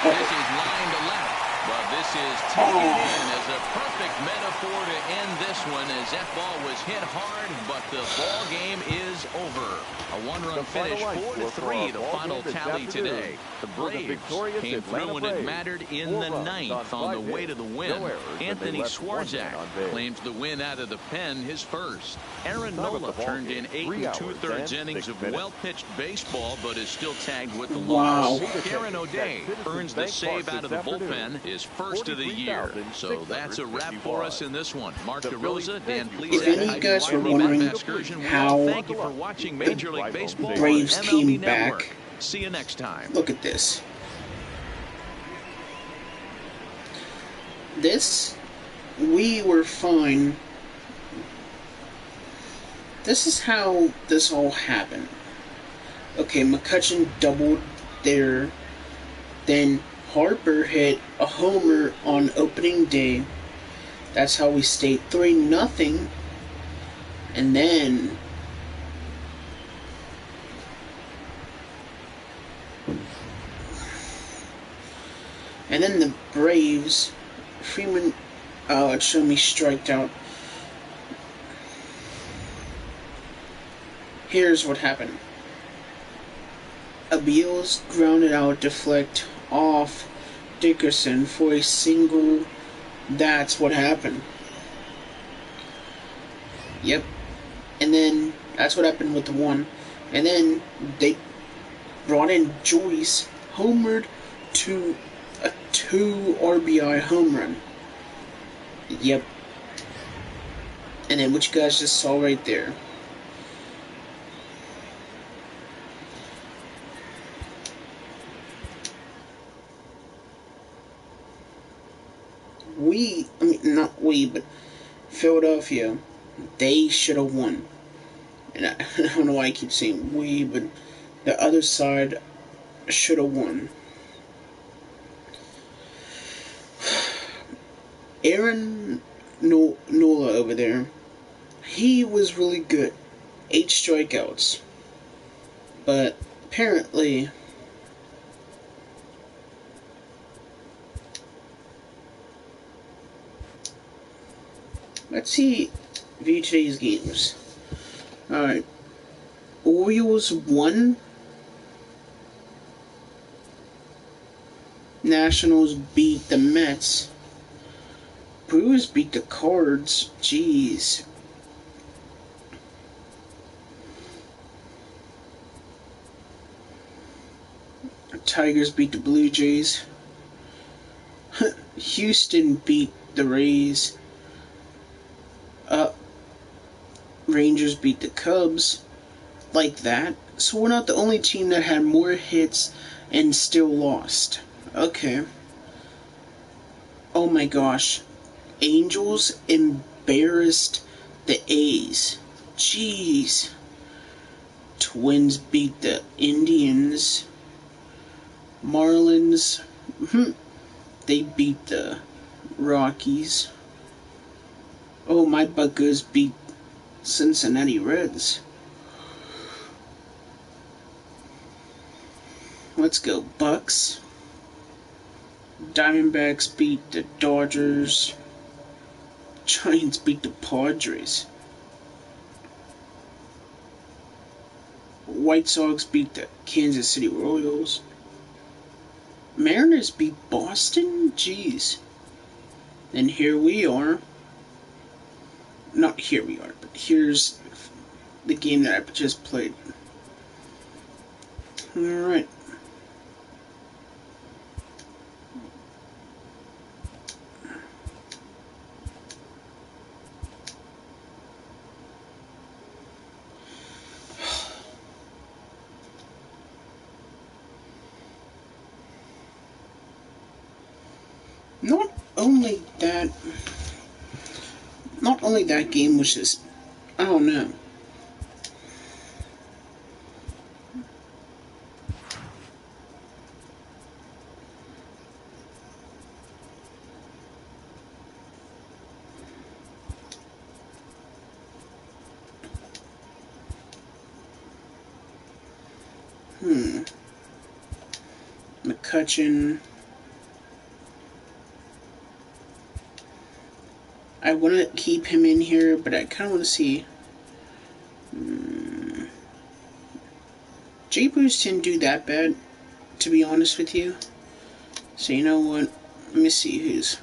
This is line to left. But this is taken in as a perfect metaphor to end this one, as that ball was hit hard, but the ball game is over. A one-run finish, 4-3, the final tally today. The Braves came through when it mattered in the 9th on the way to the win. Anthony Swarzak claims the win out of the pen, his first. Aaron Nola turned in 8 2/3 innings of well-pitched baseball, but is still tagged with the loss. Karen O'Day earns the save out of the bullpen, his first of the year. So that's a wrap for us in this one. Mark DeRosa, Dan Plesac. If any of you guys were wondering how thank you for watching Major League Baseball Braves on came MLB back, Network. See you next time. Look at this. We were fine. This is how this all happened. Okay, McCutchen doubled there. Then Harper hit a homer on opening day. That's how we stayed 3-0. And then the Braves, Freeman, it showed me striked out. Here's what happened. Abiel's grounded out, deflect off Dickerson for a single. That's what happened. Yep. And then that's what happened with the 1. And then they brought in Joyce, homered to a 2 RBI home run. Yep. And then what you guys just saw right there. Not we, but Philadelphia, they should have won. And I don't know why I keep saying we, but the other side should have won. Aaron Nola over there, he was really good. 8 strikeouts. But apparently, let's see today's games. Alright. Orioles won. Nationals beat the Mets. Brewers beat the Cards. Jeez. Tigers beat the Blue Jays. Houston beat the Rays. Rangers beat the Cubs. Like that. So we're not the only team that had more hits and still lost. Okay. Oh my gosh. Angels embarrassed the A's. Jeez. Twins beat the Indians. Marlins, they beat the Rockies. Oh, my Buckos beat Cincinnati Reds. Let's go, Bucks. Diamondbacks beat the Dodgers. Giants beat the Padres. White Sox beat the Kansas City Royals. Mariners beat Boston? Jeez. And here we are. Not here we are, but here's the game that I just played. Alright. Not only that, game was just, I don't know. McCutcheon. I want to keep him in here, but I kind of want to see. Jay Bruce didn't do that bad, to be honest with you. So you know what? Let me see who's.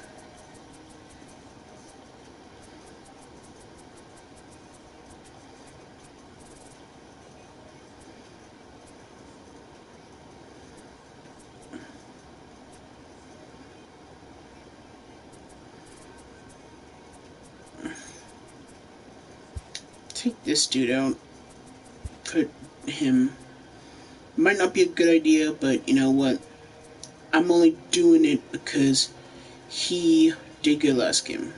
Take this dude out. Put him. Might not be a good idea, but you know what? I'm only doing it because he did good last game.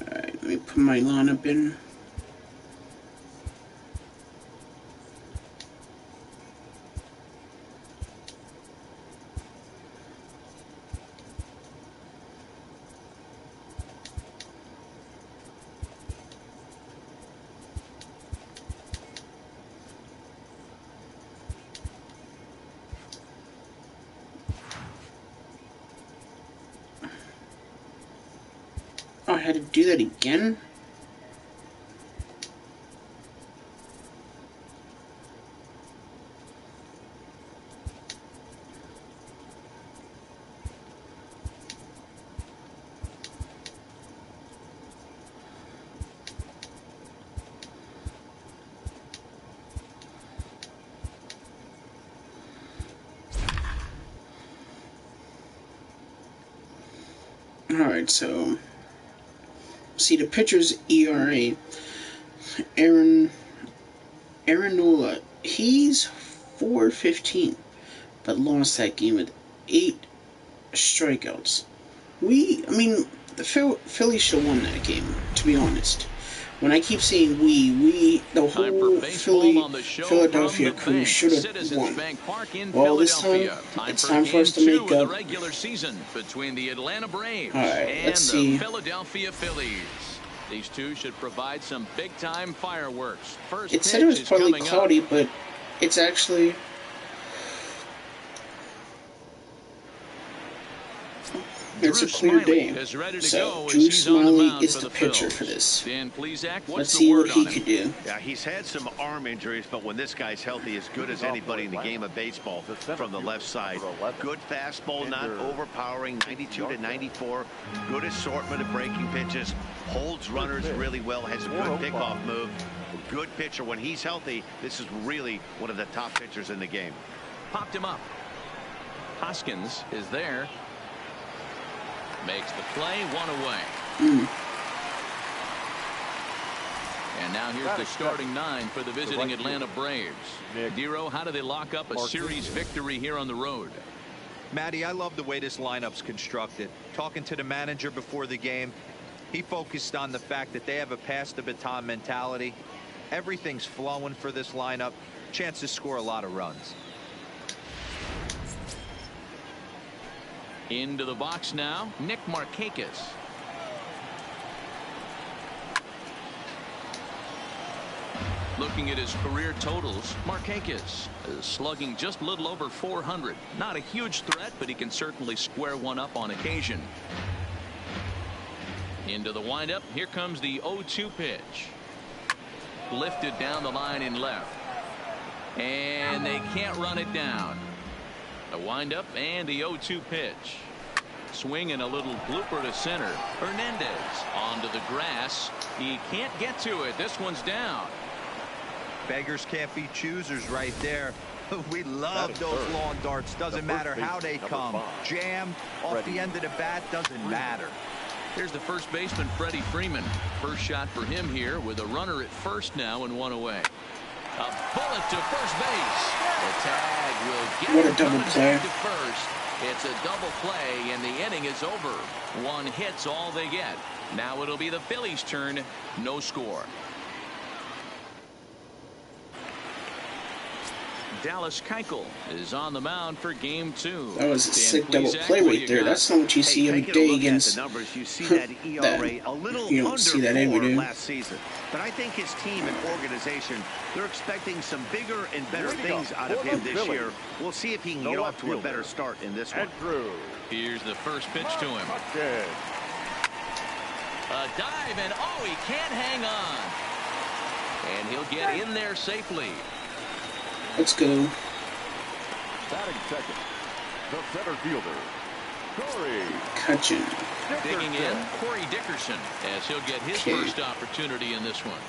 Alright, let me put my lineup in. Oh, I had to do that again? Alright, so see the pitcher's ERA. Aaron Nola, he's 4.15, but lost that game with 8 strikeouts. The Phillies should have won that game, to be honest. When I keep saying the whole Philadelphia crew should have won. Well, this time, it's time for us to make up. Between the Atlanta Braves and let's the see. Philadelphia Phillies. These two should provide some big-time fireworks. First it said it was partly cloudy, but it's actually... It's a clear day. So, Drew Smiley is the pitcher for this. Let's see what he can do. Yeah, he's had some arm injuries, but when this guy's healthy, as good as anybody in the game of baseball from the left side. Good fastball, not overpowering, 92 to 94. Good assortment of breaking pitches. Holds runners really well, has a good pickoff move. Good pitcher. When he's healthy, this is really one of the top pitchers in the game. Popped him up. Hoskins is there. Makes the play, 1 away. And now here's the starting 9 for the visiting Atlanta Braves. Dero, how do they lock up a series victory here on the road? Matty, I love the way this lineup's constructed. Talking to the manager before the game, he focused on the fact that they have a pass the baton mentality. Everything's flowing for this lineup. Chance to score a lot of runs. Into the box now, Nick Markakis. Looking at his career totals, Markakis is slugging just a little over 400. Not a huge threat, but he can certainly square one up on occasion. Into the windup, here comes the 0-2 pitch. Lifted down the line in left. And they can't run it down. The windup and the 0-2 pitch. Swing and a little blooper to center. Hernandez onto the grass. He can't get to it. This one's down. Beggars can't be choosers right there. We love those long darts. Doesn't matter how they come. Jammed off the end of the bat, doesn't matter. Here's the first baseman, Freddie Freeman. First shot for him here with a runner at first now and 1 away. A bullet to first base. The tag will get What a him double coming play. back to first. It's a double play, and the inning is over. One hit's all they get. Now it'll be the Phillies' turn. No score. Dallas Keuchel is on the mound for game 2. That was a Dan sick double Plesac, play what do right you there. got? That's not what you see every day against. The numbers, you see that ERA a little you don't under see that every 4 day. last season. But I think his team and organization, they're expecting some bigger and better things out of him this year. We'll see if he can get off to a better start in this one. Here's the first pitch to him. A dive, and oh, he can't hang on. And he'll get in there safely. Let's go. Batting second, the center fielder, Corey Cutchin. Digging in, Corey Dickerson, as he'll get his first opportunity in this one.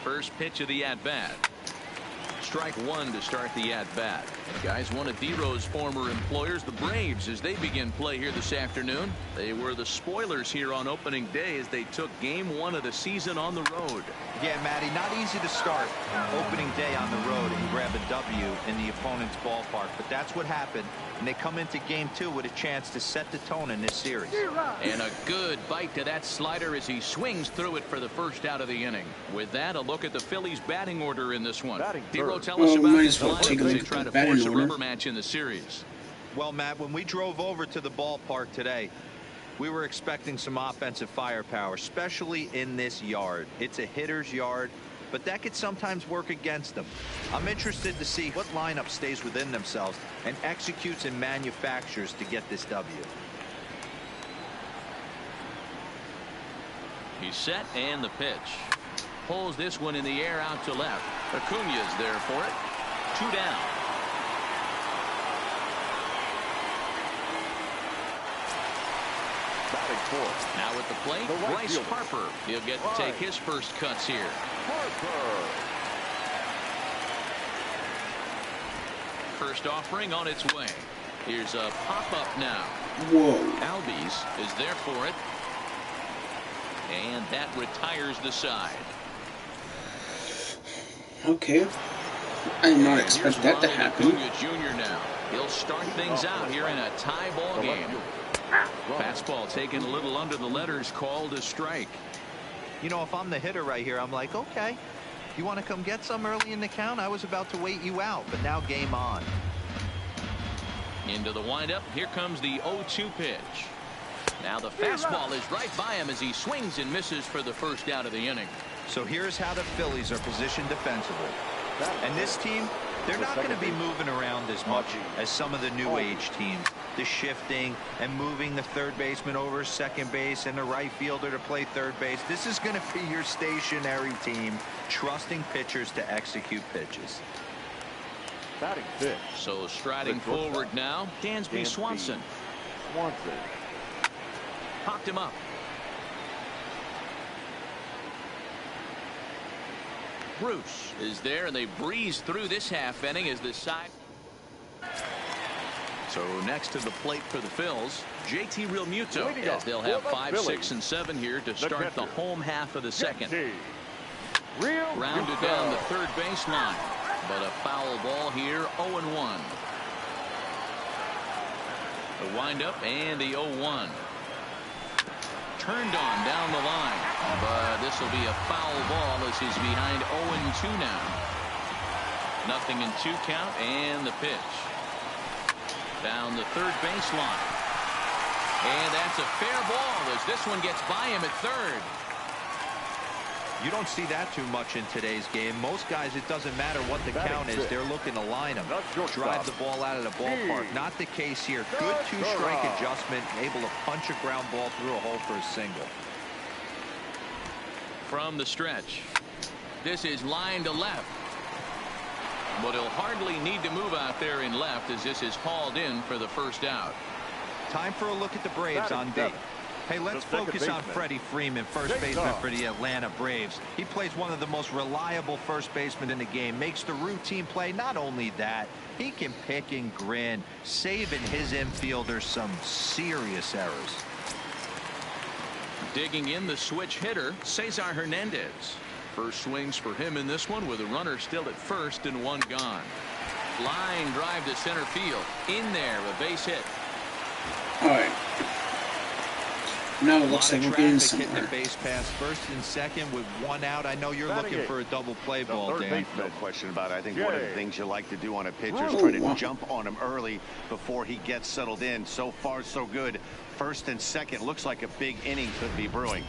First pitch of the at-bat. Strike one to start the at-bat. Guys, one of D-Row's former employers, the Braves, as they begin play here this afternoon. They were the spoilers here on opening day as they took game 1 of the season on the road. Yeah, Matty, not easy to start opening day on the road and grab a W in the opponent's ballpark, but that's what happened, and they come into game 2 with a chance to set the tone in this series. And a good bite to that slider as he swings through it for the first out of the inning. With that, a look at the Phillies' batting order in this one. D-Row, tell us about might this as well lineup take a as they look try at to the batting force a order. rubber match in the series. Well, Matt, when we drove over to the ballpark today, we were expecting some offensive firepower, especially in this yard. It's a hitter's yard, but that could sometimes work against them. I'm interested to see what lineup stays within themselves and executes and manufactures to get this W. He's set, and the pitch. Pulls this one in the air out to left. Acuña's there for it. 2 down. batting fourth. Now at the plate, The right Bryce fielder. Harper. He'll get to take his first cuts here. Harper. First offering on its way. Here's a pop-up now. Whoa. Albies is there for it. And that retires the side. Okay. I did not expect that to happen. Acuña Jr. now. He'll start things out here in a tie ball game. Fastball taken a little under the letters, called a strike. You know, if I'm the hitter right here, I'm like, okay, you want to come get some early in the count? I was about to wait you out, but now game on. Into the windup. Here comes the 0-2 pitch. Now the fastball is right by him as he swings and misses for the first out of the inning. So here's how the Phillies are positioned defensively. And this team, they're not going to be moving around as much as some of the new age teams. The shifting and moving the third baseman over second base and the right fielder to play third base. This is going to be your stationary team, trusting pitchers to execute pitches. Batting fifth. So striding forward now, Dansby Swanson. Swanson. Popped him up. Bruce is there, and they breeze through this half inning as the side. So next to the plate for the Phils, JT Realmuto, as they'll have 5, 6, and 7 here to start the home half of the second. Rounded down the third baseline, but a foul ball here, 0-1. The windup and the 0-1. Turned on down the line, but this will be a foul ball as he's behind 0-2 now. 0-2 count, and the pitch. Down the third baseline. And that's a fair ball as this one gets by him at third. You don't see that too much in today's game. Most guys, it doesn't matter what the count is. They're looking to line them. Drive the ball out of the ballpark. Not the case here. Good two-strike adjustment. Able to punch a ground ball through a hole for a single. From the stretch. This is line to left. But he'll hardly need to move out there in left as this is hauled in for the first out. Time for a look at the Braves on D. Hey, let's focus on Freddie Freeman, first baseman for the Atlanta Braves. He plays one of the most reliable first basemen in the game, makes the routine play. Not only that, he can pick and grin, saving his infielders some serious errors. Digging in, the switch hitter, Cesar Hernandez. First swings for him in this one with a runner still at first and one gone. Line drive to center field. In there, a base hit. All right. Now it looks like we're getting somewhere. Hitting the base pass first and second with one out. I know you're looking for a double play ball, Dan. No question about it. I think one of the things you like to do on a pitcher is try to jump on him early before he gets settled in. So far, so good. First and second, looks like a big inning could be brewing.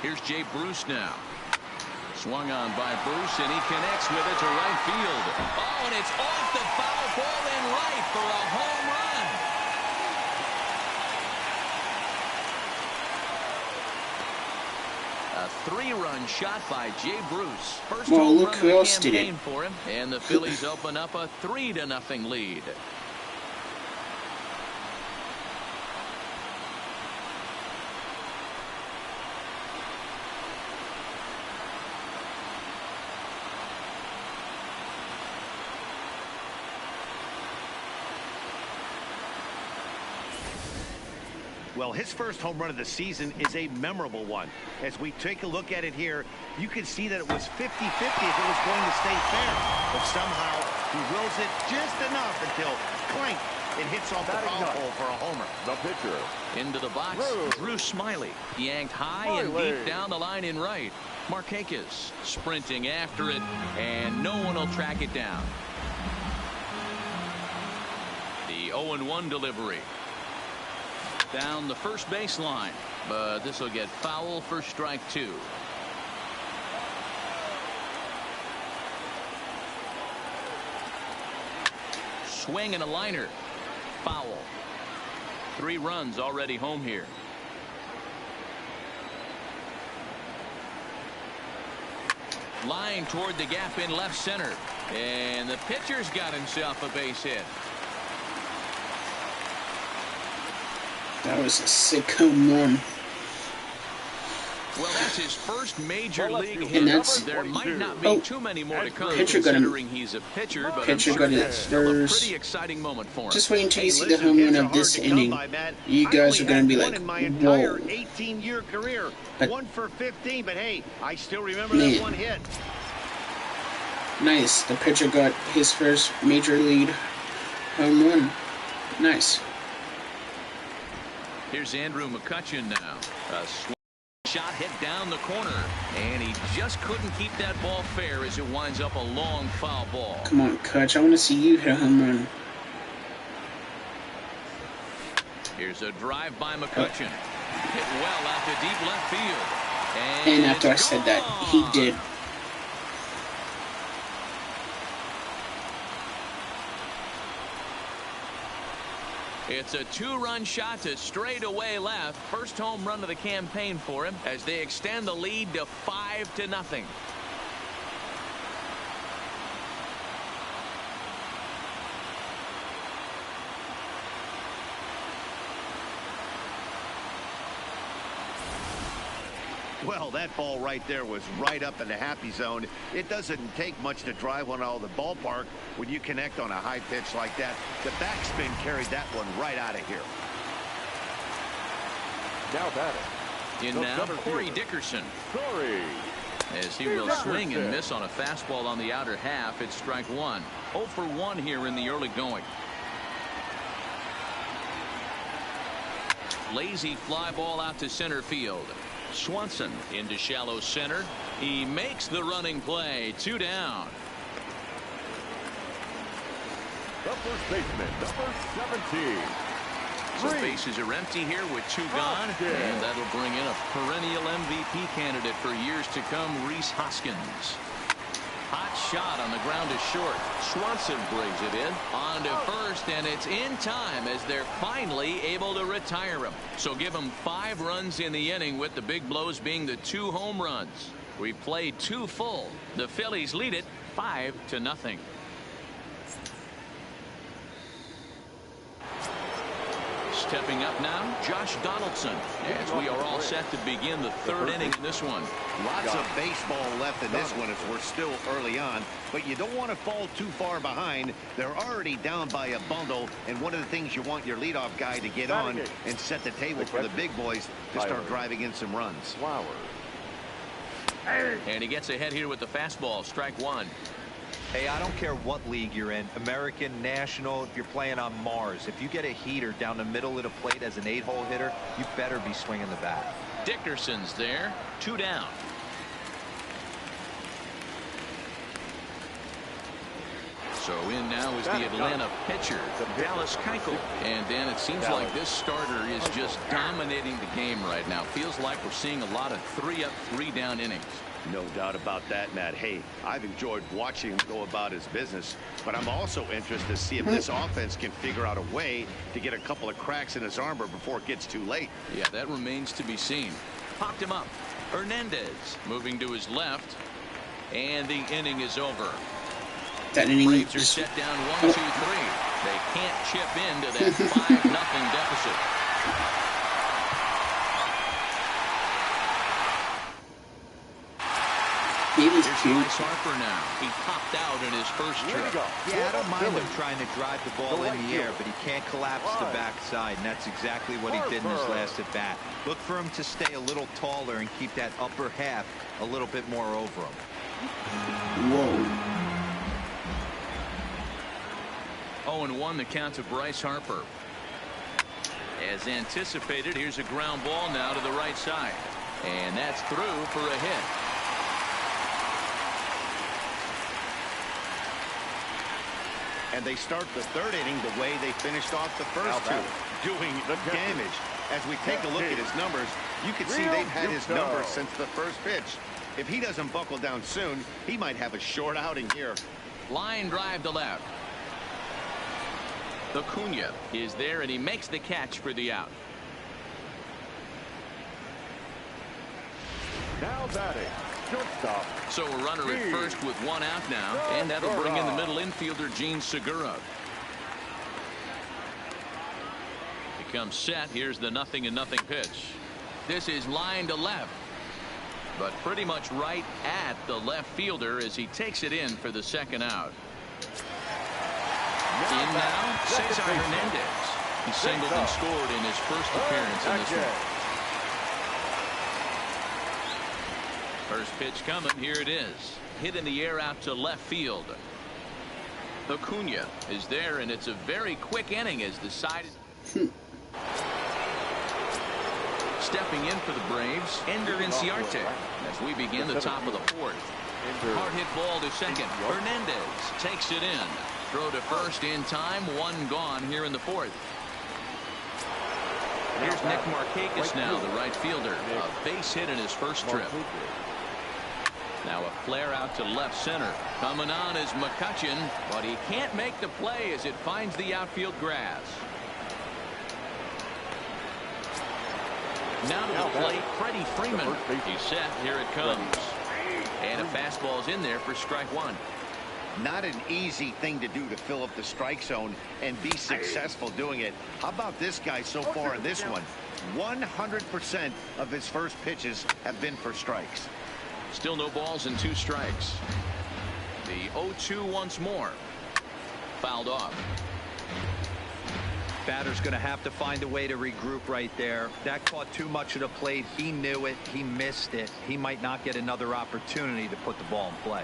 Here's Jay Bruce now. Swung on by Bruce, and he connects with it to right field. Oh, and it's off the foul ball in right for a home run. A three-run shot by Jay Bruce. First home run of the campaign for him, and the Phillies open up a 3-0 lead. Well, his first home run of the season is a memorable one. As we take a look at it here, you can see that it was 50-50 if it was going to stay fair. But somehow he wills it just enough until clank, it hits off the foul pole for a homer. The pitcher. Into the box, Drew Smiley. Yanked high and deep down the line in right. Markakis sprinting after it, and no one will track it down. The 0-1 delivery. Down the first baseline, but this will get foul for strike two. Swing and a liner. Foul. 3 runs already home here. Line toward the gap in left center, and the pitcher's got himself a base hit. That was a sick home run. Well, that's his first major league hit. There might not be too many more to come, considering he's a pitcher, but I'm sure that's still a pretty exciting moment for him. Just wait until you see the home run of this inning. You guys are going to be like, whoa. 18-year career, but 1 for 15, but hey, I still remember that one hit. Nice. The pitcher got his first major league home run. Nice. Here's Andrew McCutchen now. A shot hit down the corner, and he just couldn't keep that ball fair as it winds up a long foul ball. Come on, Kutch. I want to see you hit a home run. Here's a drive by McCutchen. Hit well out to deep left field. And after I said that, he did. It's a 2-run shot to straightaway left. First home run of the campaign for him as they extend the lead to 5-0. Well, that ball right there was right up in the happy zone. It doesn't take much to drive one out of the ballpark when you connect on a high pitch like that. The backspin carried that one right out of here. Now batting. In now, Corey Dickerson. As he will swing and miss on a fastball on the outer half, it's strike one. 0 for 1 here in the early going. Lazy fly ball out to center field. Swanson into shallow center. He makes the running play. 2 down. The first baseman, number 17. So bases are empty here with 2 gone. And that'll bring in a perennial MVP candidate for years to come, Rhys Hoskins. Hot shot on the ground is short. Swanson brings it in on to first, and it's in time as they're finally able to retire him. So give him 5 runs in the inning, with the big blows being the 2 home runs. We played 2 full. The Phillies lead it Stepping up now, Josh Donaldson, as we are all set to begin the third inning in this one. Lots of baseball left in this one as we're still early on, but you don't want to fall too far behind. They're already down by a bundle, and one of the things you want your leadoff guy to get on and set the table for the big boys to start driving in some runs. And he gets ahead here with the fastball, strike one. Hey, I don't care what league you're in, American, National, if you're playing on Mars. If you get a heater down the middle of the plate as an 8-hole hitter, you better be swinging the bat. Dickerson's there, 2 down. So in now is the Atlanta pitcher, Dallas Keuchel. And Dan, it seems like this starter is just dominating the game right now. Feels like we're seeing a lot of 3-up, 3-down innings. No doubt about that, Matt. Hey, I've enjoyed watching him go about his business, but I'm also interested to see if this offense can figure out a way to get a couple of cracks in his armor before it gets too late. Yeah, that remains to be seen. Popped him up. Hernandez moving to his left, and the inning is over. That inning Braves are set down 1-2-3. They can't chip into that 5-0 deficit. Here's Bryce Harper now. He popped out in his first trip. Yeah, I don't mind him trying to drive the ball in the air, but he can't collapse the backside, and that's exactly what he did in his last at-bat. Look for him to stay a little taller and keep that upper half a little bit more over him. Whoa. 0-1 the count to Bryce Harper. As anticipated, here's a ground ball now to the right side. And that's through for a hit. And they start the third inning the way they finished off the first two, doing damage. As we take a look at his numbers, you can see they've had his numbers since the first pitch. If he doesn't buckle down soon, he might have a short outing here. Line drive to left. Acuna is there, and he makes the catch for the out. Now batting, shortstop. So a runner at first with 1 out now, and that'll bring in the middle infielder, Gene Segura. He comes set. Here's the 0-0 pitch. This is line to left, but pretty much right at the left fielder as he takes it in for the second out. In now, Cesar Hernandez. He singled and scored in his first appearance in this one. First pitch coming. Here it is. Hit in the air out to left field. Acuna is there, and it's a very quick inning as decided. Stepping in for the Braves, Ender Inciarte, as we begin the top of the fourth. Hard hit ball to second. Hernandez takes it in. Throw to first in time. 1 gone here in the fourth. Here's Nick Markakis now, the right fielder. A base hit in his first trip. Now a flare out to left center. Coming on is McCutchen, but he can't make the play as it finds the outfield grass. Now to the plate, Freddie Freeman. He's set. Here it comes. And a fastball's in there for strike 1. Not an easy thing to do to fill up the strike zone and be successful doing it. How about this guy so far in this one? 100% of his first pitches have been for strikes. Still no balls and 2 strikes. The 0-2 once more. Fouled off. Batter's going to have to find a way to regroup right there. That caught too much of the plate. He knew it. He missed it. He might not get another opportunity to put the ball in play.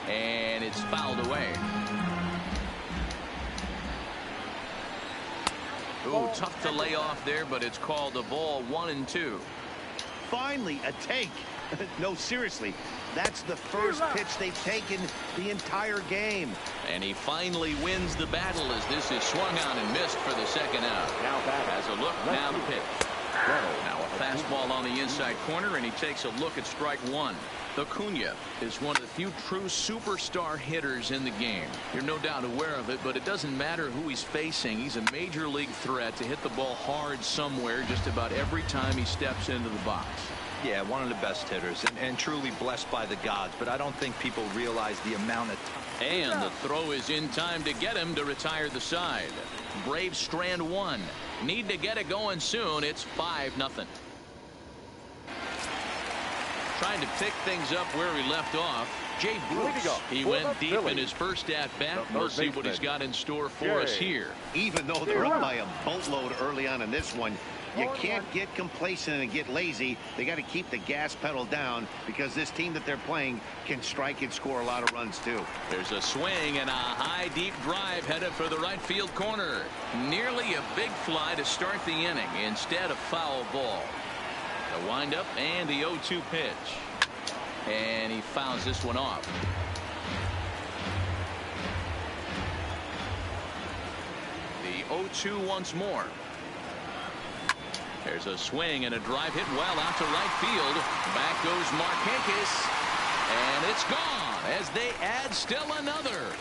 And it's fouled away. Ooh, tough to lay off there, but it's called a ball. 1-2. Finally a take. No, seriously, that's the first pitch they've taken the entire game. And he finally wins the battle as this is swung on and missed for the second out. Has a look, now the pitch. Now a fastball on the inside corner, and he takes a look at strike 1. Acuna is one of the few true superstar hitters in the game. You're no doubt aware of it, but it doesn't matter who he's facing. He's a major league threat to hit the ball hard somewhere just about every time he steps into the box. Yeah, one of the best hitters and truly blessed by the gods, but I don't think people realize the amount of time. And the throw is in time to get him to retire the side. Braves strand one. Need to get it going soon. It's 5-0. Trying to pick things up where he left off. Jay Bruce. He went deep in his first at-bat. We'll see what he's got in store for us here. Even though they're up by a boatload early on in this one, you can't get complacent and get lazy. They got to keep the gas pedal down because this team that they're playing can strike and score a lot of runs too. There's a swing and a high deep drive headed for the right field corner. Nearly a big fly to start the inning instead of foul ball. The windup and the 0-2 pitch. And he fouls this one off. The 0-2 once more. There's a swing and a drive hit well out to right field. Back goes Markakis. And it's gone as they add still another.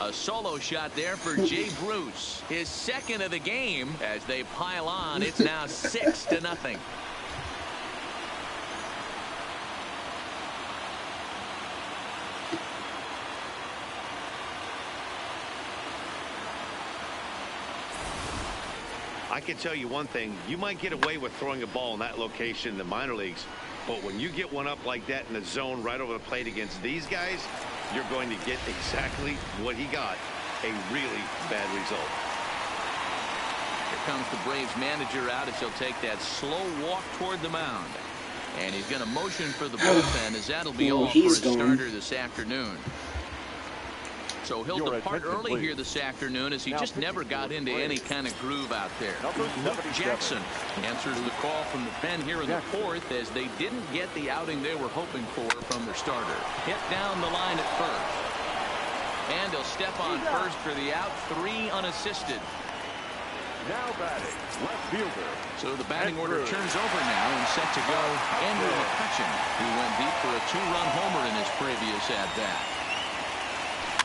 A solo shot there for Jay Bruce. His second of the game as they pile on. It's now 6-0. I can tell you one thing. You might get away with throwing a ball in that location in the minor leagues. But when you get one up like that in the zone right over the plate against these guys, you're going to get exactly what he got, a really bad result. Here comes the Braves manager out as he'll take that slow walk toward the mound. And he's going to motion for the bullpen as that'll be all for his starter this afternoon. So he'll depart early here this afternoon as he just never got into any kind of groove out there. Luke Jackson answers the call from the pen here in the fourth as they didn't get the outing they were hoping for from their starter. Hit down the line at first. And he'll step on first for the out, 3 unassisted. Now batting, left fielder. So the batting order turns over now and set to go Andrew McCutchen, who went deep for a 2-run homer in his previous at-bat.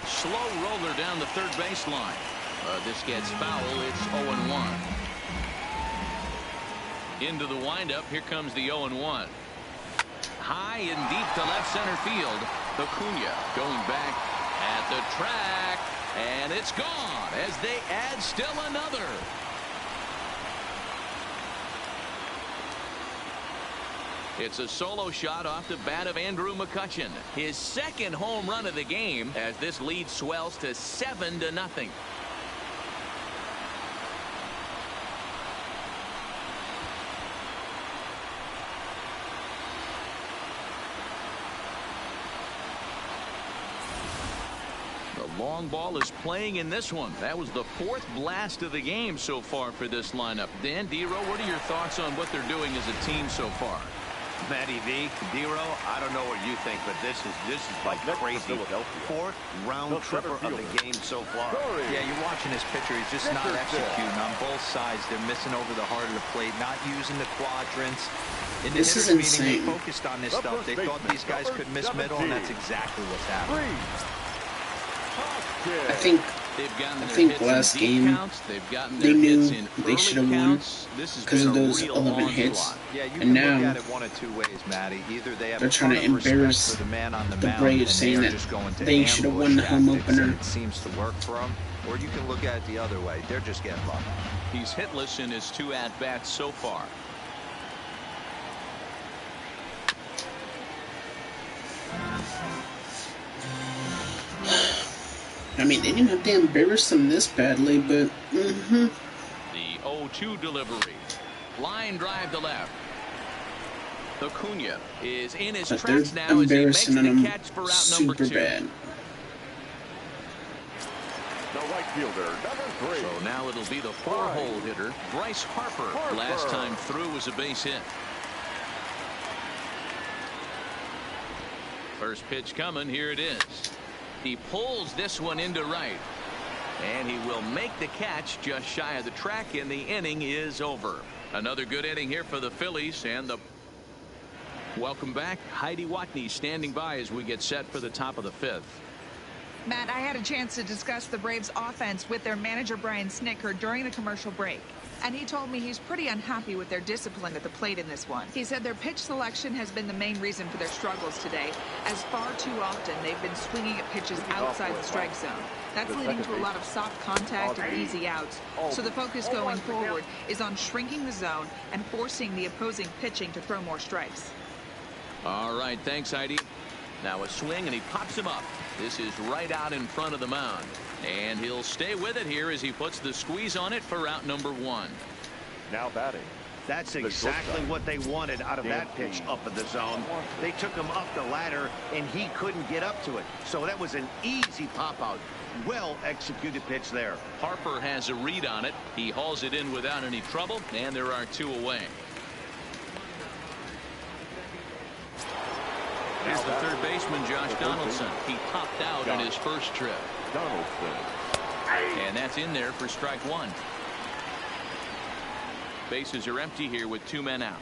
Slow roller down the third baseline. This gets foul. It's 0-1. Into the windup. Here comes the 0-1. High and deep to left center field. Acuna going back at the track. And it's gone as they add still another. It's a solo shot off the bat of Andrew McCutchen. His second home run of the game as this lead swells to 7-0. The long ball is playing in this one. That was the 4th blast of the game so far for this lineup. Dan, Dero, what are your thoughts on what they're doing as a team so far? Matty V, Dero, I don't know what you think, but this is like crazy. 4th round tripper of the game so far. Yeah, you're watching this pitcher. He's just not executing on both sides. They're missing over the heart of the plate, not using the quadrants. In the This is hitters meeting, insane. they focused on this stuff. They thought these guys could miss middle, and that's exactly what's happening. I think last game they knew they should have won because of those 11 hits. Yeah, you And can now look at it one of two ways, Matty. Either they have they're trying to embarrass the man on the the mound, Braves, and saying they're that just going to they should have won the ambush home tactics, and opener. it seems to work for them. Or you can look at it the other way. They're just getting lucky. He's hitless in his 2 at-bats so far. I mean, they didn't have to embarrass them this badly, but The 0-2 delivery. Line drive to left. Acuna is in his but tracks they're now as he makes embarrassing the them catch for out number 2. super bad. The right fielder, number 3. So now it'll be the 4-hole hitter, Bryce Harper. Last time through was a base hit. First pitch coming. Here it is. He pulls this one into right. And he will make the catch just shy of the track, and the inning is over. Another good inning here for the Phillies, and the welcome back. Heidi Watney standing by as we get set for the top of the 5th. Matt, I had a chance to discuss the Braves offense with their manager Brian Snitker during the commercial break. And he told me he's pretty unhappy with their discipline at the plate in this one. He said their pitch selection has been the main reason for their struggles today, as far too often they've been swinging at pitches outside the strike zone. That's leading to a lot of soft contact and easy outs. So the focus going forward is on shrinking the zone and forcing the opposing pitching to throw more strikes. All right, thanks, Heidi. Now a swing, and he pops him up. This is right out in front of the mound. And he'll stay with it here as he puts the squeeze on it for out number 1. Now batting. That's exactly what they wanted out of that pitch up in the zone. They took him up the ladder, and he couldn't get up to it. So that was an easy pop-out. Well-executed pitch there. Harper has a read on it. He hauls it in without any trouble, and there are 2 away. Here's the third baseman, Josh Donaldson. He popped out on his first trip. And that's in there for strike 1. Bases are empty here with 2 men out.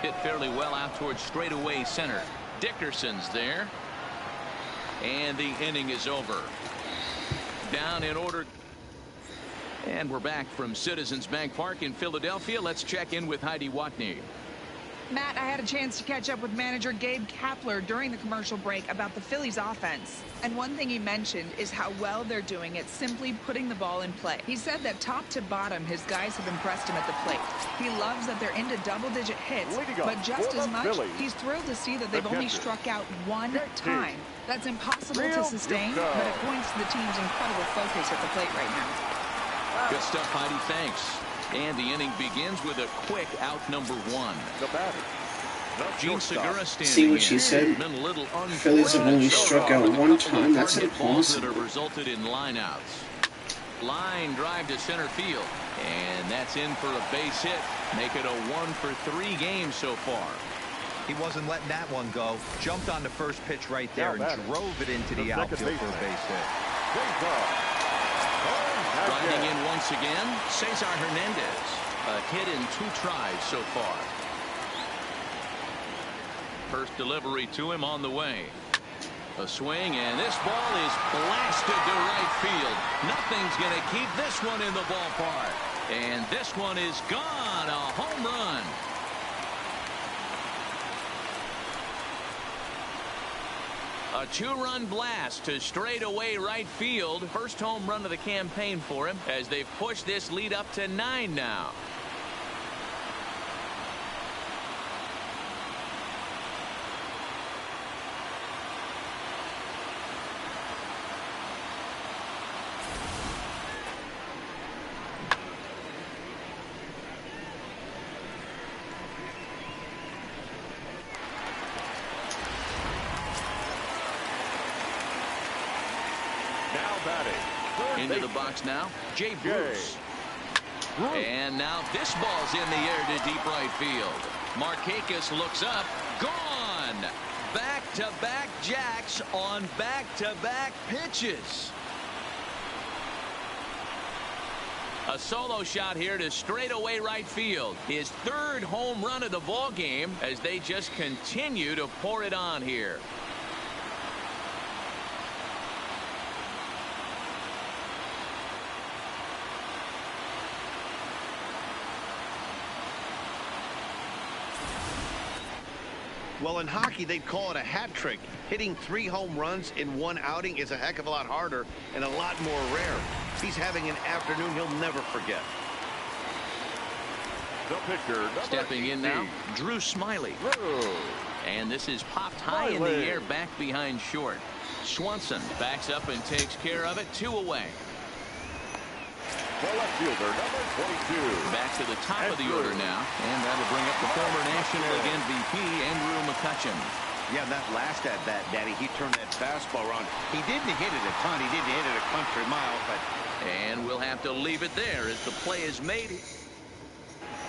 Hit fairly well out towards straightaway center. Dickerson's there. And the inning is over. Down in order. And we're back from Citizens Bank Park in Philadelphia. Let's check in with Heidi Watney. Matt, I had a chance to catch up with manager Gabe Kapler during the commercial break about the Phillies offense. And one thing he mentioned is how well they're doing at simply putting the ball in play. He said that top to bottom, his guys have impressed him at the plate. He loves that they're into double-digit hits, but just as much, he's thrilled to see that they've only struck out 1 time. That's impossible to sustain, but it points to the team's incredible focus at the plate right now. Good stuff, Heidi. Thanks. And the inning begins with a quick out number 1. The batter. Gene Segura standing. See what she said? Phillies have only struck out 1 time. That's impossible. That have resulted in lineouts. Line drive to center field. And that's in for a base hit. Make it a 1-for-3 game so far. He wasn't letting that one go. Jumped on the first pitch right there and drove it into the outfield for a base hit. Driving in once again, Cesar Hernandez. A hit in 2 tries so far. First delivery to him on the way. A swing, and this ball is blasted to right field. Nothing's going to keep this one in the ballpark. And this one is gone. A home run. A 2-run blast to straightaway right field. First home run of the campaign for him as they've pushed this lead up to 9 now. Into the box now, Jay Bruce. And now this ball's in the air to deep right field. Markakis looks up. Gone. Back-to-back jacks on back-to-back pitches. A solo shot here to straightaway right field. His 3rd home run of the ball game as they just continue to pour it on here. Well, in hockey, they'd call it a hat trick. Hitting 3 home runs in 1 outing is a heck of a lot harder and a lot more rare. He's having an afternoon he'll never forget. The pitcher, stepping in now, Drew Smiley. And this is popped high in the air back behind short. Swanson backs up and takes care of it. 2 away. The left fielder, number 22. Back to the top of the order now. And that'll bring up the former National League MVP, Andrew McCutchen. Yeah, that last at bat, Daddy, he turned that fastball around. He didn't hit it a ton. He didn't hit it a country mile, but... And we'll have to leave it there as the play is made.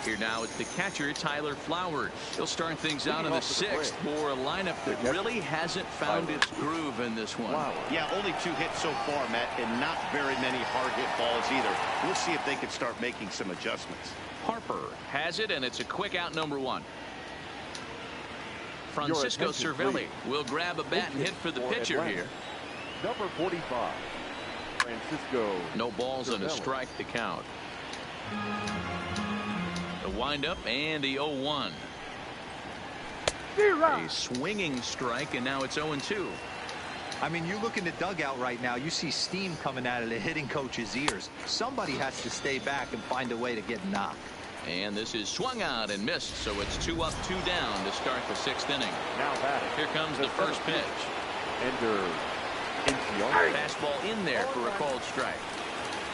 Here now it's the catcher, Tyler Flowers. He'll start things out in the 6th for a lineup that really hasn't found its groove in this one. Yeah, only 2 hits so far, Matt, and not very many hard hit balls either. We'll see if they can start making some adjustments. Harper has it, and it's a quick out number 1. Francisco Cervelli will grab a bat and hit for the pitcher here. Number 45, Francisco. No balls and a strike to count. The windup and the 0-1. A swinging strike, and now it's 0-2. I mean, you look in the dugout right now, you see steam coming out of the hitting coach's ears. Somebody has to stay back and find a way to get knocked. And this is swung out and missed, so it's 2 up, 2 down to start the 6th inning. Now batting. Here comes the first pitch. Fastball in there for a called strike.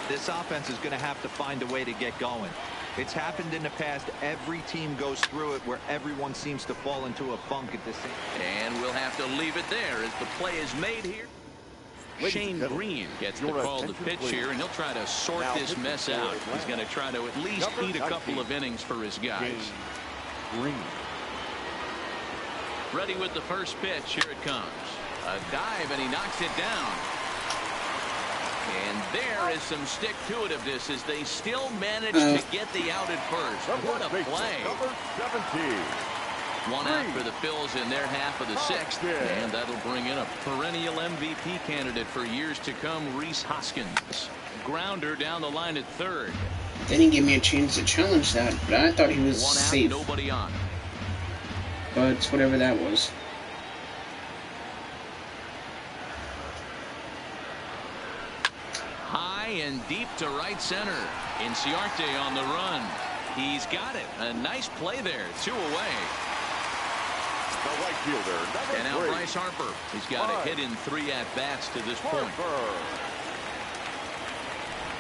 This offense is going to have to find a way to get going. It's happened in the past. Every team goes through it where everyone seems to fall into a funk at the same time. And we'll have to leave it there as the play is made here. Shane Green gets the call to pitch here, and he'll try to sort this mess out. He's going to try to at least eat a couple of innings for his guys. Green. Ready with the first pitch. Here it comes. A dive, and he knocks it down. And there is some stick-to-itiveness as they still manage to get the out at first. What a play. Number 17. 1 out for the Phils in their half of the 6th. And that'll bring in a perennial MVP candidate for years to come, Rhys Hoskins. Grounder down the line at third. They didn't give me a chance to challenge that, but I thought he was 1 out, safe. nobody on. But whatever that was. High and deep to right center. Inciarte on the run. He's got it. A nice play there. 2 away. The right fielder, number And now 3. Bryce Harper. He's got a hit in 3 at-bats to this point.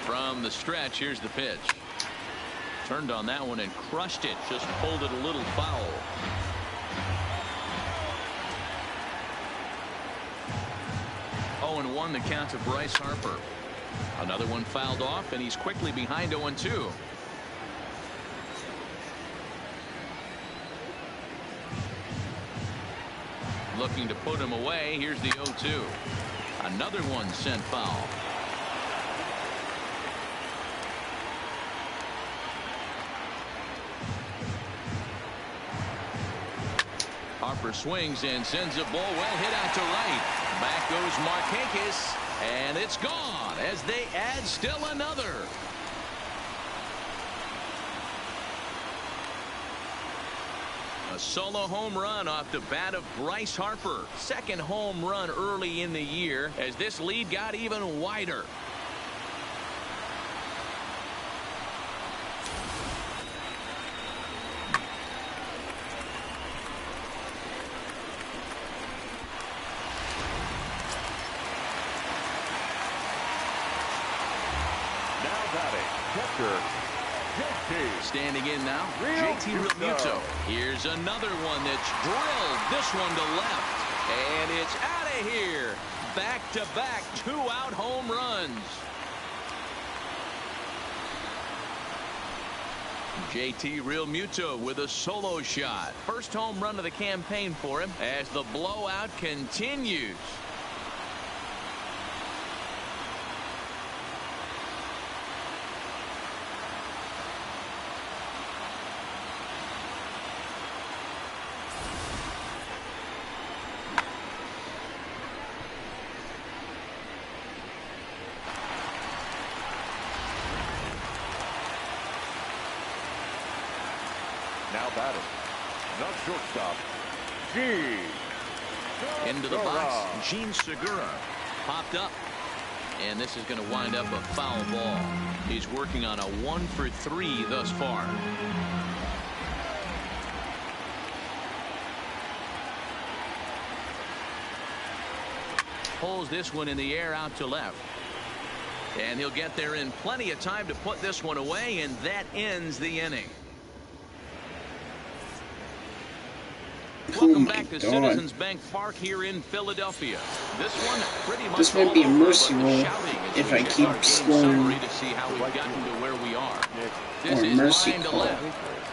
From the stretch, here's the pitch. Turned on that one and crushed it. Just pulled it a little foul. Oh, and 1 the count to Bryce Harper. Another one fouled off, and he's quickly behind 0-2. Looking to put him away. Here's the 0-2. Another one sent foul. Harper swings and sends a ball well hit out to right. Back goes Markakis, and it's gone as they add still another. A solo home run off the bat of Bryce Harper. 2nd home run early in the year as this lead got even wider. Standing in now, JT Realmuto. Here's another one that's drilled. This one to left. And it's out of here. Back-to-back 2-out home runs. JT Realmuto with a solo shot. First home run of the campaign for him as the blowout continues. Now batting, the shortstop, Into the box, Gene Segura popped up. And this is going to wind up a foul ball. He's working on a 1 for 3 thus far. Pulls this one in the air out to left. And he'll get there in plenty of time to put this one away, and that ends the inning. Welcome back to Citizens Bank Park here in Philadelphia. This one pretty much this might be a mercy over, rule if I keep scoring. To see how we've gotten to where we are. This Or is mercy line to call. left,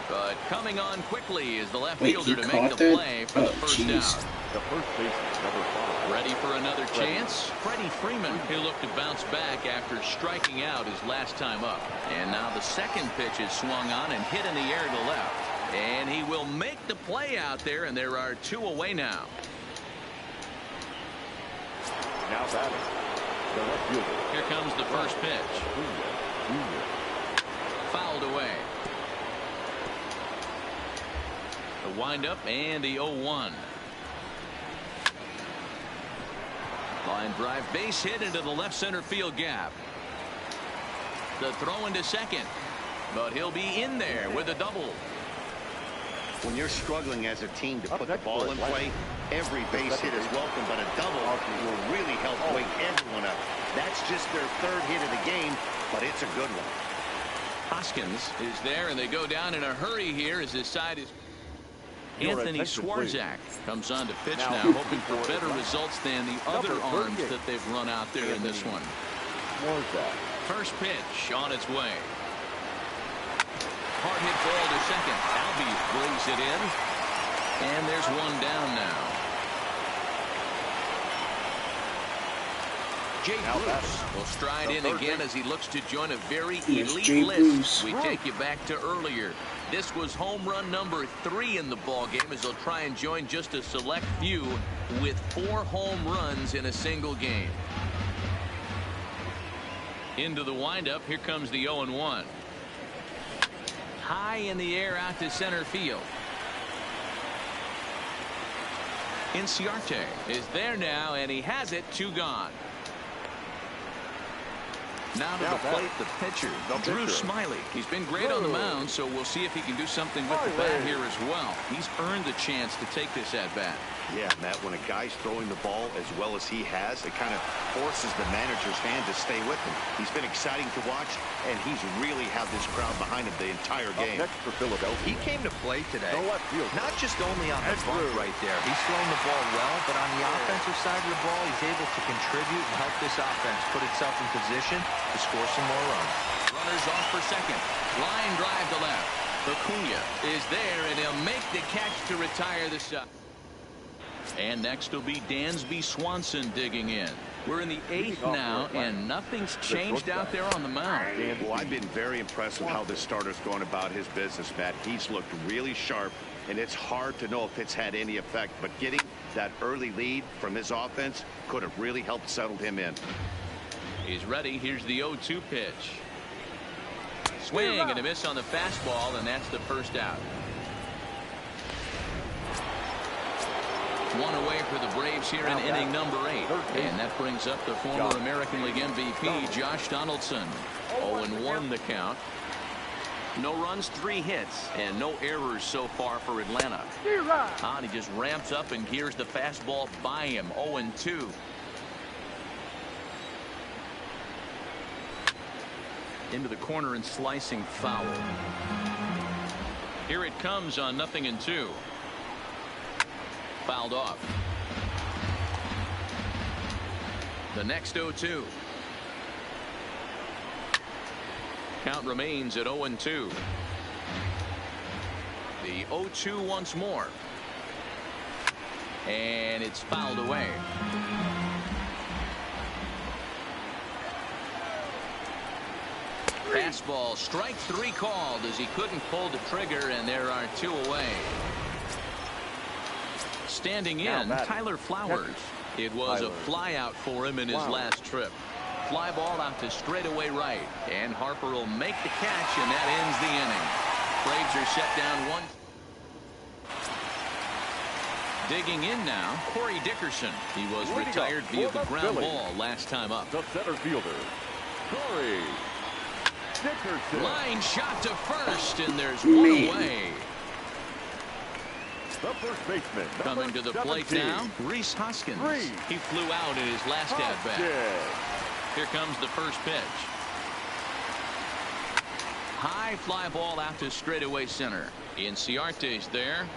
but coming on quickly is the left Wait, fielder he to caught make the that? play for Oh, the first jeez. down. The first baseman, number 5. Ready for another chance? Freddie Freeman, he'll look to bounce back after striking out his last time up. And now the second pitch is swung on and hit in the air to left. And he will make the play out there, and there are 2 away now. Now batting, the left fielder. Here comes the first pitch. Fouled away. The windup and the 0-1. Line drive, base hit into the left center field gap. The throw into second, but he'll be in there with a double. When you're struggling as a team to put the ball in play, every base hit is welcome, but a double will really help wake everyone up. That's just their 3rd hit of the game, but it's a good one. Hoskins is there, and they go down in a hurry here as his side is. Anthony Swarzak comes on to pitch now, hoping for better results than the other arms that they've run out there in this one. First pitch on its way. Hard hit ball to second. Albies brings it in, and there's 1 down now. Jay Bruce will stride in again as he looks to join a very elite list. We take you back to earlier. This was home run number 3 in the ball game, as he'll try and join just a select few with 4 home runs in a single game. Into the windup. Here comes the 0-1. High in the air out to center field. Inciarte is there now, and he has it. 2 gone. Now to the plate, the pitcher, Drew Smiley. He's been great on the mound, so we'll see if he can do something with the bat here as well. He's earned the chance to take this at-bat. Yeah, Matt, when a guy's throwing the ball as well as he has, it kind of forces the manager's hand to stay with him. He's been exciting to watch, and he's really had this crowd behind him the entire game. Next for Philadelphia. He came to play today, not just only on the That's bump true. right there. He's throwing the ball well, but on the offensive side of the ball, he's able to contribute and help this offense put itself in position to score some more runs. Runners off for second. Line drive to left. Acuna is there, and he'll make the catch to retire the side. And next will be Dansby Swanson digging in. We're in the 8th now, and nothing's changed out there on the mound. Well, I've been very impressed with how this starter's going about his business, Matt. He's looked really sharp, and it's hard to know if it's had any effect, but getting that early lead from his offense could have really helped settle him in. He's ready. Here's the 0-2 pitch. Swing and a miss on the fastball, and that's the first out. 1 away for the Braves here in inning number 8. And that brings up the former American League MVP, Josh Donaldson. 0-1 the count. No runs, 3 hits, and no errors so far for Atlanta. He just ramps up and gears the fastball by him. 0-2. Into the corner and slicing foul. Here it comes on 0-2. Fouled off. The next 0-2. Count remains at 0-2. The 0-2 once more. And it's fouled away. Fastball, strike 3 called as he couldn't pull the trigger, and there are 2 away. Standing in, Tyler Flowers. It was a flyout for him in his last trip. Fly ball out to straightaway right, and Harper will make the catch, and that ends the inning. Braves are set down 1. Digging in now, Corey Dickerson. He was retired via the ground ball last time up. The center fielder, Corey Dickerson. Line shot to first, and there's 1 away. The first baseman, Coming to the plate now, Rhys Hoskins. He flew out in his last at-bat. Here comes the first pitch. High fly ball out to straightaway center. Inciarte's there.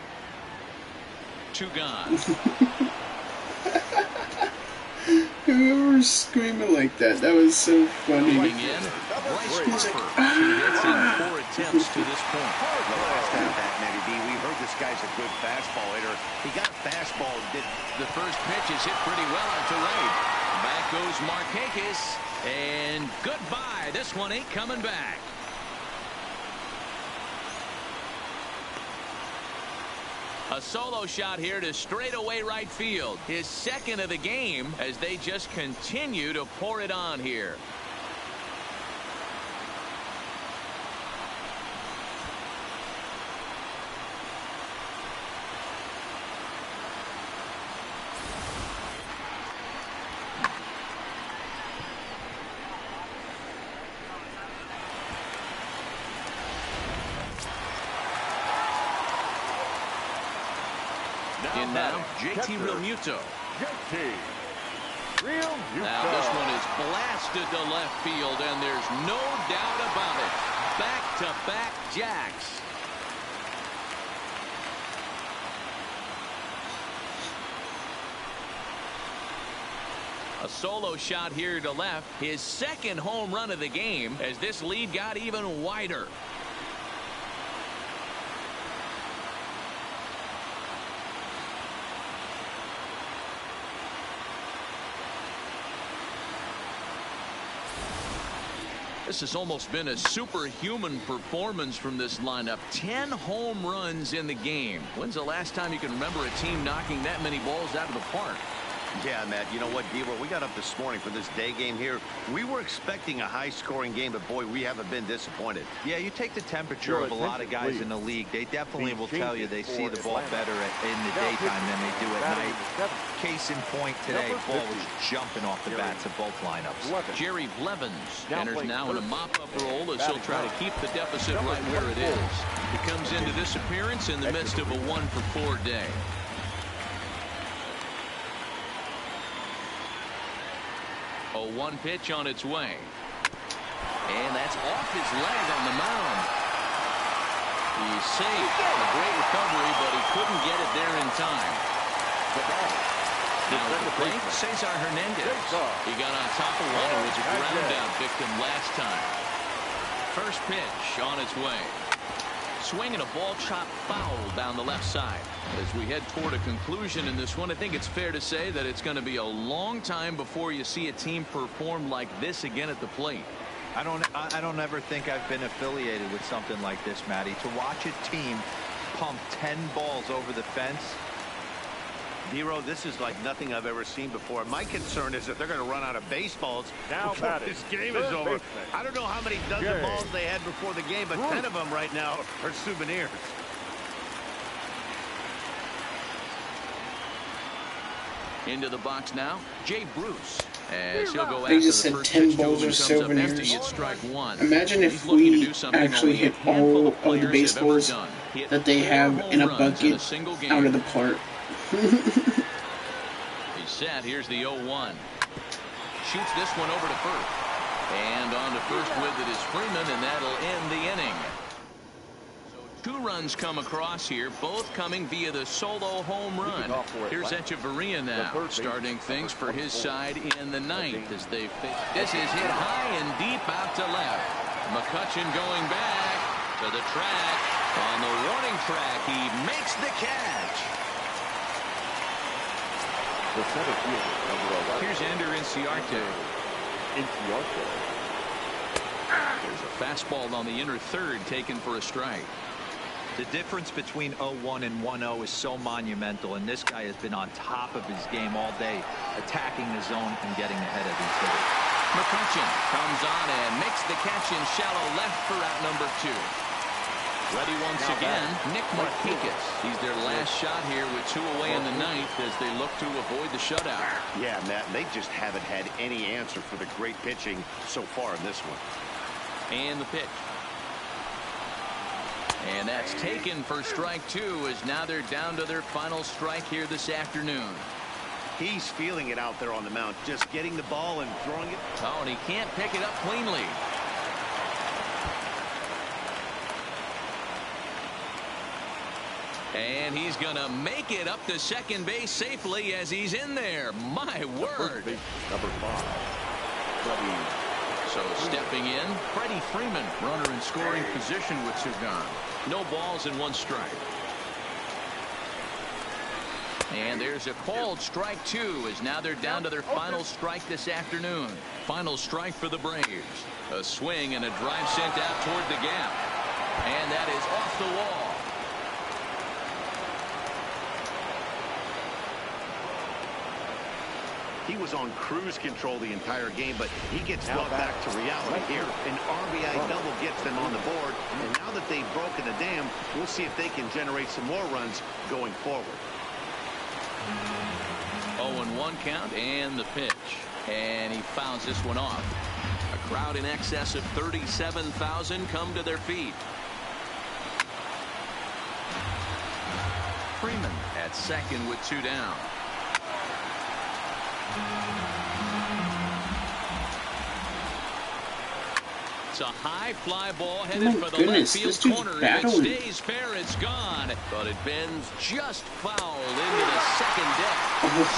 2 gone. Whoever's screaming like that, that was so funny. Moving in, Bryce Harper. 2 hits in 4 attempts to this point. The last at-bat, Matty B, we heard this guy's a good fastball hitter. He got a fastball. The first pitch is hit pretty well out to right. Back goes Markakis, and goodbye. This one ain't coming back. A solo shot here to straightaway right field. His second of the game as they just continue to pour it on here. In now, JT Realmuto. Now this one is blasted to left field, and there's no doubt about it. Back-to-back jacks. A solo shot here to left. His second home run of the game as this lead got even wider. This has almost been a superhuman performance from this lineup. 10 home runs in the game. When's the last time you can remember a team knocking that many balls out of the park? Yeah, Matt, you know what, D-Roll, we got up this morning for this day game here. We were expecting a high-scoring game, but, boy, we haven't been disappointed. Yeah, you take the temperature of a lot of guys in the league. They definitely will tell you they see the ball better in the daytime than they do at night. Case in point today, ball was jumping off the bats of both lineups. Jerry Blevins enters now in a mop-up role as he'll try to keep the deficit right where it is. He comes into this appearance in the midst of a 1-for-4 day. A 1 pitch on its way. And that's off his leg on the mound. He's safe. A great recovery, but he couldn't get it there in time. Now at the plate, Cesar Hernandez. He got on top of one and was a ground out victim last time. First pitch on its way. Swinging a ball chopped foul down the left side. As we head toward a conclusion in this one, I think it's fair to say that it's going to be a long time before you see a team perform like this again at the plate. I don't ever think I've been affiliated with something like this, Matty. To watch a team pump 10 balls over the fence. D-Roll, this is like nothing I've ever seen before. My concern is that they're going to run out of baseballs before this game is over. I don't know how many dozen balls they had before the game, but 10 of them right now are souvenirs. Into the box now, Jay Bruce. As he'll go They after just the said first 10 pitch to balls him, are comes up souvenirs. empty at strike one. Imagine if He's looking to we do something actually only a hit handful all of of the players have ever baseballs done. Hit that they 4 have in a home runs in bucket single game. out of the park. He's set. Here's the 0-1. Shoots this one over to first. And on to first with it is Freeman, and that'll end the inning. So 2 runs come across here, both coming via the solo home run. Here's xIceburghJr now, starting things for his side in the ninth as they face. This is hit high and deep out to left. McCutchen going back to the track. On the warning track, he makes the catch. Here's Ender Inciarte. There's a fastball on the inner third taken for a strike. The difference between 0-1 and 1-0 is so monumental, and this guy has been on top of his game all day, attacking the zone and getting ahead of these hitters. McCutchen comes on and makes the catch in shallow left for out number 2. Ready once again, Nick Markakis. He's their last shot here with 2 away in the ninth as they look to avoid the shutout. Yeah, Matt, they just haven't had any answer for the great pitching so far in this one. And the pitch. And that's taken for strike 2 as now they're down to their final strike here this afternoon. He's feeling it out there on the mound, just getting the ball and throwing it. Oh, and he can't pick it up cleanly. And he's going to make it up to second base safely as he's in there. My word. Number 5. So stepping in, Freddie Freeman, runner in scoring position with 2 gone. No balls and 1 strike. And there's a called strike 2 as now they're down to their final strike this afternoon. Final strike for the Braves. A swing and a drive sent out toward the gap. And that is off the wall. He was on cruise control the entire game, but he gets brought back to reality here. An RBI double gets them on the board, and now that they've broken the dam, we'll see if they can generate some more runs going forward. 0-1 count and the pitch. And he fouls this one off. A crowd in excess of 37,000 come to their feet. Freeman at second with 2 down. It's a high fly ball headed for the left field corner. If it stays fair, it's gone. But it bends just foul into the second deck.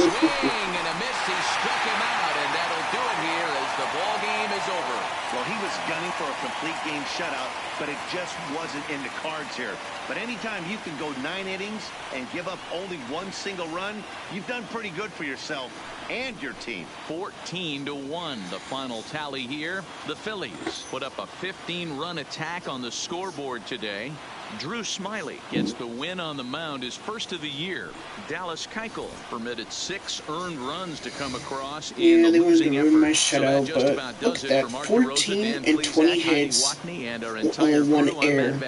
Swing and a miss. He struck him out, and that'll do it here as the ball game is over. Well, he was gunning for a complete game shutout, but it just wasn't in the cards here. But anytime you can go 9 innings and give up only 1 single run, you've done pretty good for yourself and your team. 14-1 the final tally here. The Phillies put up a 15-run attack on the scoreboard today. Drew Smyly gets the win on the mound, his first of the year. Dallas Keuchel permitted 6 earned runs to come across in the losing effort. My shutout, but look at that, 14 and 20 hits, and our only 1 error.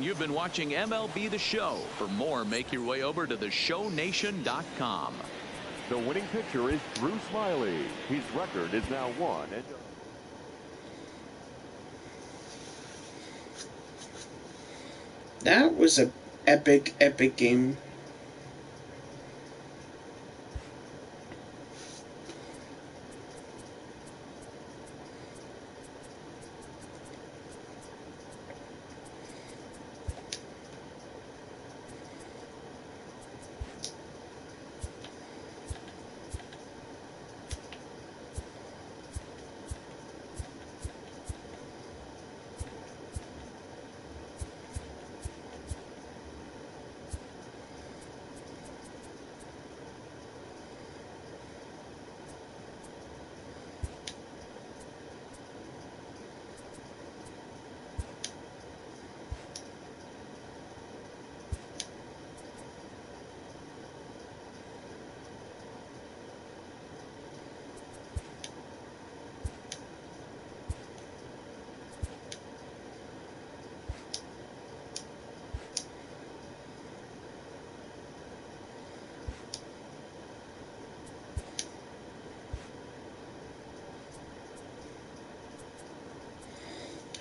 You've been watching MLB The Show. For more, make your way over to theshownation.com. The winning pitcher is Drew Smyly. His record is now 1. That was an epic game.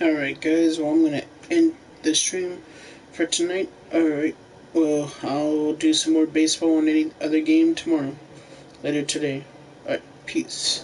Alright guys, well I'm going to end the stream for tonight. Alright, well I'll do some more baseball on any other game tomorrow. Later today. Alright, peace.